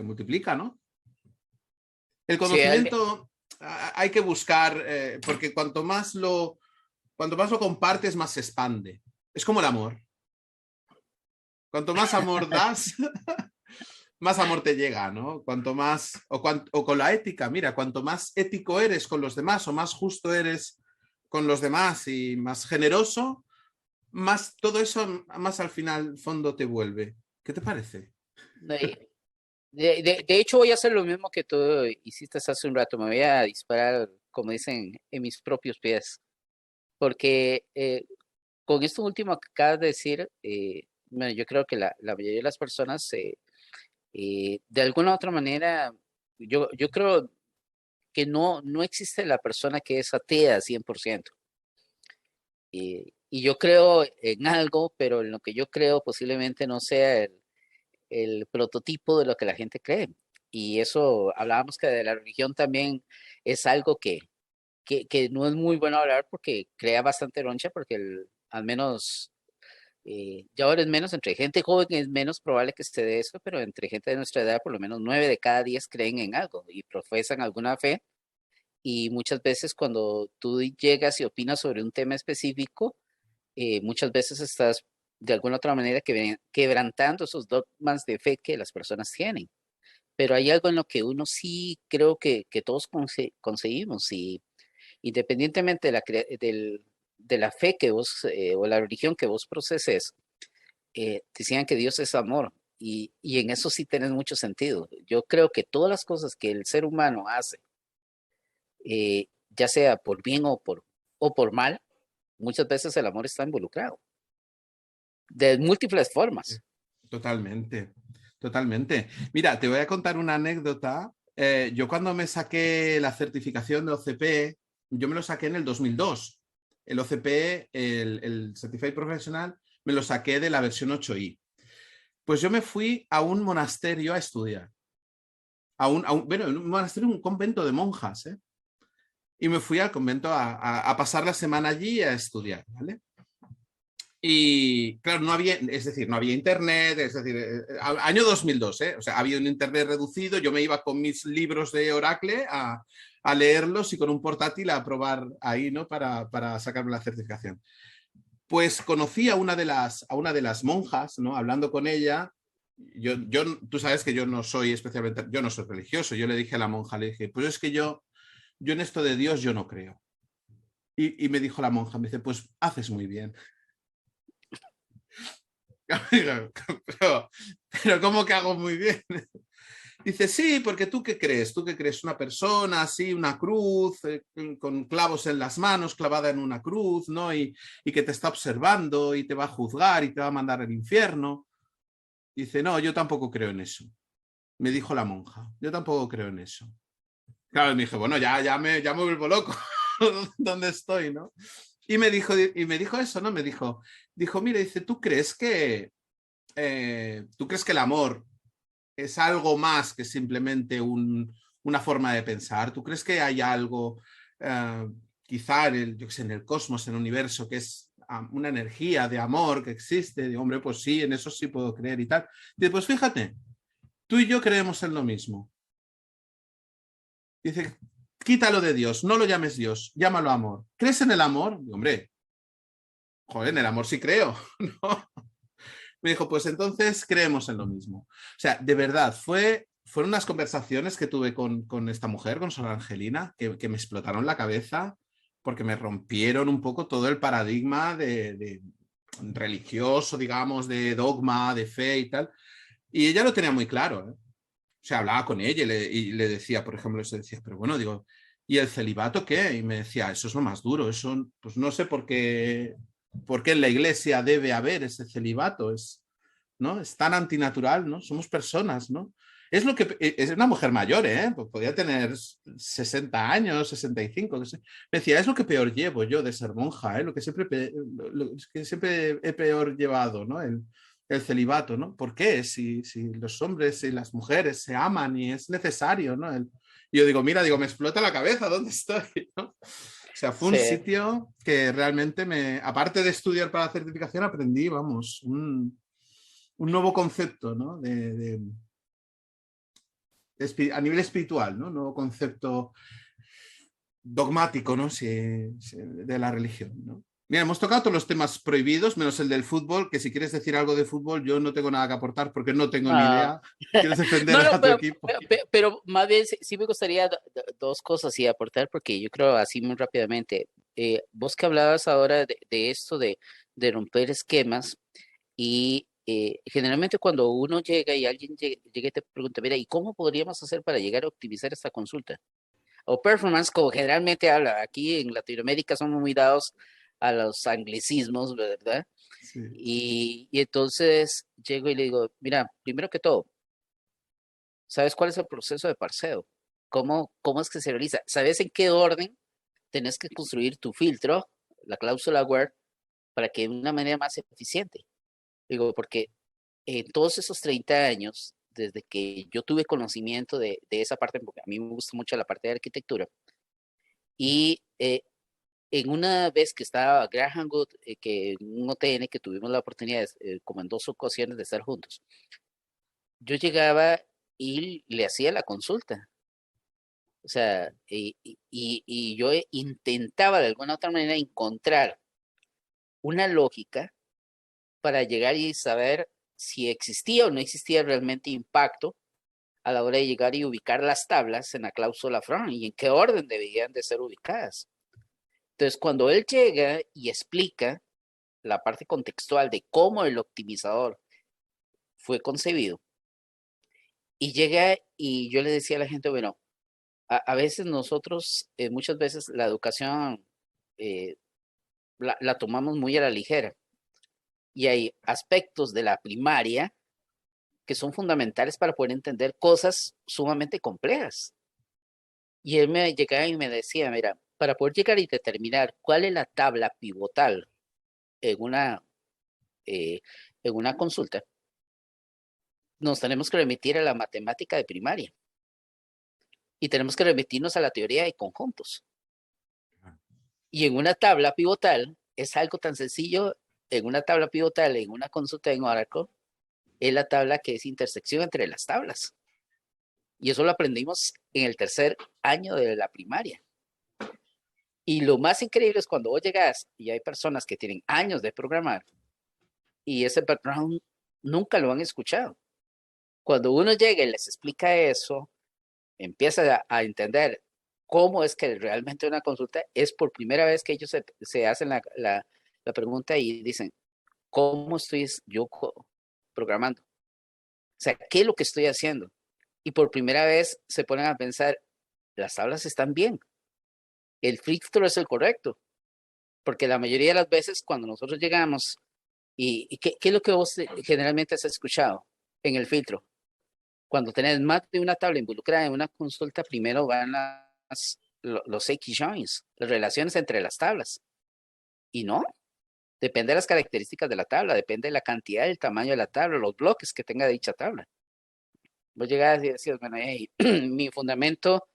multiplica, ¿no? El si alguien, conocimiento hay que buscar, porque cuanto más lo compartes, más se expande. Es como el amor. Cuanto más amor das, más amor te llega, ¿no? Cuanto más, o con la ética, mira, cuanto más ético eres con los demás o más justo eres con los demás y más generoso, más todo eso, más al final, fondo te vuelve. ¿Qué te parece? de hecho voy a hacer lo mismo que tú hiciste hace un rato, me voy a disparar, como dicen, en mis propios pies, porque con esto último que acabas de decir, bueno, yo creo que la mayoría de las personas, de alguna u otra manera, yo creo que no existe la persona que es atea 100%. Y yo creo en algo, pero en lo que yo creo posiblemente no sea el prototipo de lo que la gente cree. Y eso, hablábamos que de la religión también es algo que no es muy bueno hablar porque crea bastante roncha, porque al menos ya ahora es menos, entre gente joven es menos probable que esté de eso, pero entre gente de nuestra edad, por lo menos 9 de cada 10 creen en algo y profesan alguna fe. Y muchas veces cuando tú llegas y opinas sobre un tema específico, muchas veces estás de alguna otra manera quebrantando esos dogmas de fe que las personas tienen. Pero hay algo en lo que uno sí creo que todos conseguimos y independientemente de la fe que vos o la religión que vos proceses, decían que Dios es amor y en eso sí tenés mucho sentido. Yo creo que todas las cosas que el ser humano hace, ya sea por bien o por mal, muchas veces el amor está involucrado, de múltiples formas. Totalmente, totalmente. Mira, te voy a contar una anécdota. Yo cuando me saqué la certificación de OCP, yo me lo saqué en el 2002. El OCP, el Certified Professional, me lo saqué de la versión 8i. Pues yo me fui a un monasterio a estudiar. Bueno, en un monasterio, un convento de monjas, ¿eh? Y me fui al convento a pasar la semana allí a estudiar, ¿vale? Y claro, no había, es decir, no había internet, es decir, año 2002, ¿eh? O sea, había un internet reducido, yo me iba con mis libros de Oracle a leerlos y con un portátil a probar ahí, ¿no? Para sacarme la certificación. Pues conocí a una de las monjas, ¿no? Hablando con ella, tú sabes que yo no soy especialmente, yo no soy religioso, yo le dije a la monja, le dije, pues es que yo en esto de Dios yo no creo. Y me dijo la monja, me dice, pues haces muy bien. pero, pero ¿cómo que hago muy bien? Dice, sí, porque tú qué crees, tú qué crees, una persona así, una cruz, con clavos en las manos, clavada en una cruz, ¿no? Y que te está observando y te va a juzgar y te va a mandar al infierno. Dice, no, yo tampoco creo en eso. Me dijo la monja, yo tampoco creo en eso. Claro, me dije, bueno, ya me vuelvo loco. ¿Dónde estoy, no? Y me dijo eso, ¿no? Dijo, mire, dice, ¿tú crees que el amor es algo más que simplemente una forma de pensar? ¿Tú crees que hay algo, quizá yo que sé, en el cosmos, en el universo, que es una energía de amor que existe? Digo, hombre, pues sí, en eso sí puedo creer y tal. Dice, pues fíjate, tú y yo creemos en lo mismo. Dice, quítalo de Dios, no lo llames Dios, llámalo amor. ¿Crees en el amor? Digo, hombre, joder, en el amor sí creo, ¿no? Me dijo, pues entonces creemos en lo mismo. O sea, de verdad, fueron unas conversaciones que tuve con esta mujer, con Sor Angelina, que me explotaron la cabeza porque me rompieron un poco todo el paradigma de religioso, digamos, de dogma, de fe y tal. Y ella lo tenía muy claro, ¿eh? O sea, hablaba con ella y le decía, por ejemplo, se decía, pero bueno, digo, ¿y el celibato qué? Y me decía, eso es lo más duro, eso, pues no sé por qué en la iglesia debe haber ese celibato, ¿no? Es tan antinatural, ¿no? Somos personas, ¿no? Es lo que es una mujer mayor, ¿eh? Pues podría tener 60 años, 65. No sé. Me decía, es lo que peor llevo yo de ser monja, ¿eh? Lo que siempre he peor llevado, ¿no? El celibato, ¿no? ¿Por qué? Si los hombres y las mujeres se aman y es necesario, ¿no? Y yo digo, mira, digo, me explota la cabeza, ¿dónde estoy? ¿no? O sea, fue un Sí, sitio que realmente aparte de estudiar para la certificación, aprendí, vamos, un nuevo concepto, ¿no? A nivel espiritual, ¿no? Un nuevo concepto dogmático, ¿no? De la religión, ¿no? Mira, hemos tocado todos los temas prohibidos, menos el del fútbol, que si quieres decir algo de fútbol, yo no tengo nada que aportar porque no tengo ni ah, idea. ¿Quieres defender no, no, a tu equipo? pero más bien sí me gustaría dos cosas y aportar, porque yo creo así muy rápidamente. Vos que hablabas ahora de esto de romper esquemas y generalmente cuando uno llega y alguien llega y te pregunta, mira, ¿y cómo podríamos hacer para llegar a optimizar esta consulta? O performance, como generalmente habla, aquí en Latinoamérica somos muy dados a los anglicismos, ¿verdad? Sí. Y entonces llego y le digo, mira, primero que todo, ¿sabes cuál es el proceso de parseo? ¿Cómo es que se realiza? ¿Sabes en qué orden tenés que construir tu filtro, la cláusula where, para que de una manera más eficiente? Digo, porque en todos esos 30 años, desde que yo tuve conocimiento de esa parte, porque a mí me gusta mucho la parte de arquitectura, y en una vez que estaba Graham Good, que en un OTN que tuvimos la oportunidad, como en 2 ocasiones de estar juntos, yo llegaba y le hacía la consulta. O sea, y yo intentaba de alguna otra manera encontrar una lógica para llegar y saber si existía o no existía realmente impacto a la hora de llegar y ubicar las tablas en la cláusula FRON y en qué orden deberían de ser ubicadas. Entonces, cuando él llega y explica la parte contextual de cómo el optimizador fue concebido, y llega y yo le decía a la gente, bueno, a veces nosotros, muchas veces la educación eh, la tomamos muy a la ligera y hay aspectos de la primaria que son fundamentales para poder entender cosas sumamente complejas. Y él me llegaba y me decía, mira, para poder llegar y determinar cuál es la tabla pivotal en una, eh, en una consulta, nos tenemos que remitir a la matemática de primaria y tenemos que remitirnos a la teoría de conjuntos. Y en una tabla pivotal es algo tan sencillo, en una tabla pivotal, en una consulta en Oracle, es la tabla que es intersección entre las tablas. Y eso lo aprendimos en el tercer año de la primaria. Y lo más increíble es cuando vos llegas y hay personas que tienen años de programar y ese background nunca lo han escuchado. Cuando uno llega y les explica eso, empieza a entender cómo es que realmente una consulta es por primera vez que ellos se hacen la pregunta y dicen, ¿cómo estoy yo programando? O sea, ¿qué es lo que estoy haciendo? Y por primera vez se ponen a pensar, las tablas están bien, el filtro es el correcto, porque la mayoría de las veces cuando nosotros llegamos, ¿y qué es lo que vos generalmente has escuchado en el filtro? Cuando tenés más de una tabla involucrada en una consulta, primero van los X joins, las relaciones entre las tablas. Y no, depende de las características de la tabla, depende de la cantidad y el tamaño de la tabla, los bloques que tenga dicha tabla. Vos llegás y decías, bueno, hey, mi fundamento,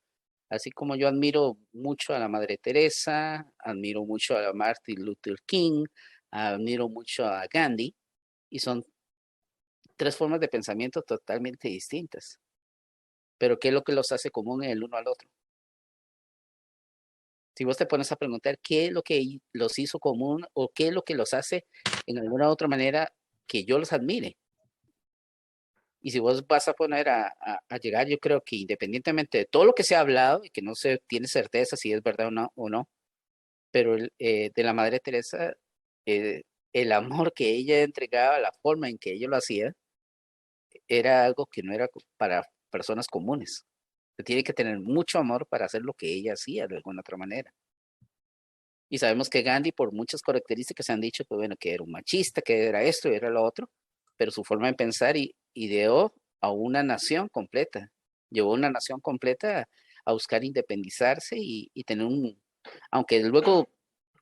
así como yo admiro mucho a la Madre Teresa, admiro mucho a Martin Luther King, admiro mucho a Gandhi, y son 3 formas de pensamiento totalmente distintas. Pero ¿qué es lo que los hace común el uno al otro? Si vos te pones a preguntar qué es lo que los hizo común o qué es lo que los hace en alguna otra manera que yo los admire. Y si vos vas a poner a llegar, yo creo que independientemente de todo lo que se ha hablado y que no se tiene certeza si es verdad o no, pero de la Madre Teresa, el amor que ella entregaba, la forma en que ella lo hacía, era algo que no era para personas comunes. Se tiene que tener mucho amor para hacer lo que ella hacía de alguna otra manera. Y sabemos que Gandhi, por muchas características, se han dicho que, bueno, que era un machista, que era esto y era lo otro, pero su forma de pensar ideó a una nación completa, llevó a una nación completa a buscar independizarse y tener aunque luego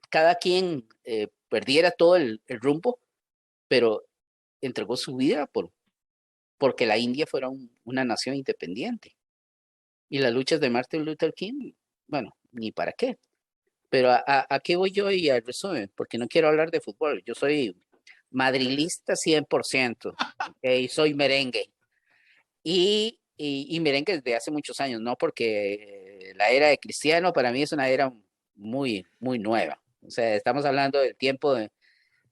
cada quien perdiera todo el rumbo, pero entregó su vida porque la India fuera una nación independiente. Y las luchas de Martin Luther King, bueno, ni para qué. Pero ¿a qué voy yo y al resumen? Porque no quiero hablar de fútbol. Yo soy madrilista 100%, y soy merengue. Y merengue desde hace muchos años, ¿no? Porque la era de Cristiano para mí es una era muy, muy nueva. O sea, estamos hablando del tiempo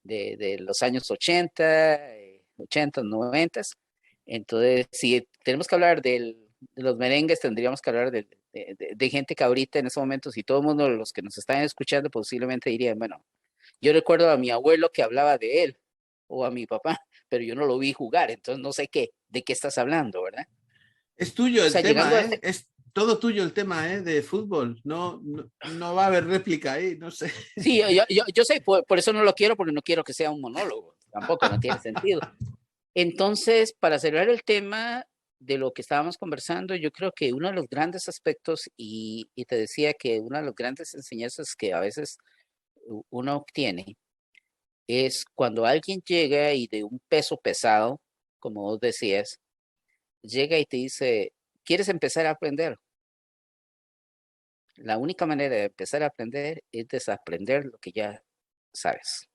de los años 80, 80, 90. Entonces, si tenemos que hablar de los merengues, tendríamos que hablar de gente que ahorita en ese momento, si todo el mundo, los que nos están escuchando, posiblemente dirían, bueno, yo recuerdo a mi abuelo que hablaba de él o a mi papá, pero yo no lo vi jugar, entonces no sé de qué estás hablando, ¿verdad? Es tuyo O el sea, llegando tema, a ¿eh? este, todo tuyo el tema, de fútbol. No, no, no va a haber réplica ahí, no sé. Sí, yo sé, por eso no lo quiero, porque no quiero que sea un monólogo. Tampoco, no tiene sentido. Entonces, para cerrar el tema de lo que estábamos conversando, yo creo que uno de los grandes aspectos, y te decía que una de las grandes enseñanzas que a veces uno obtiene, es cuando alguien llega y de un peso pesado, como vos decías, llega y te dice, ¿quieres empezar a aprender? La única manera de empezar a aprender es desaprender lo que ya sabes.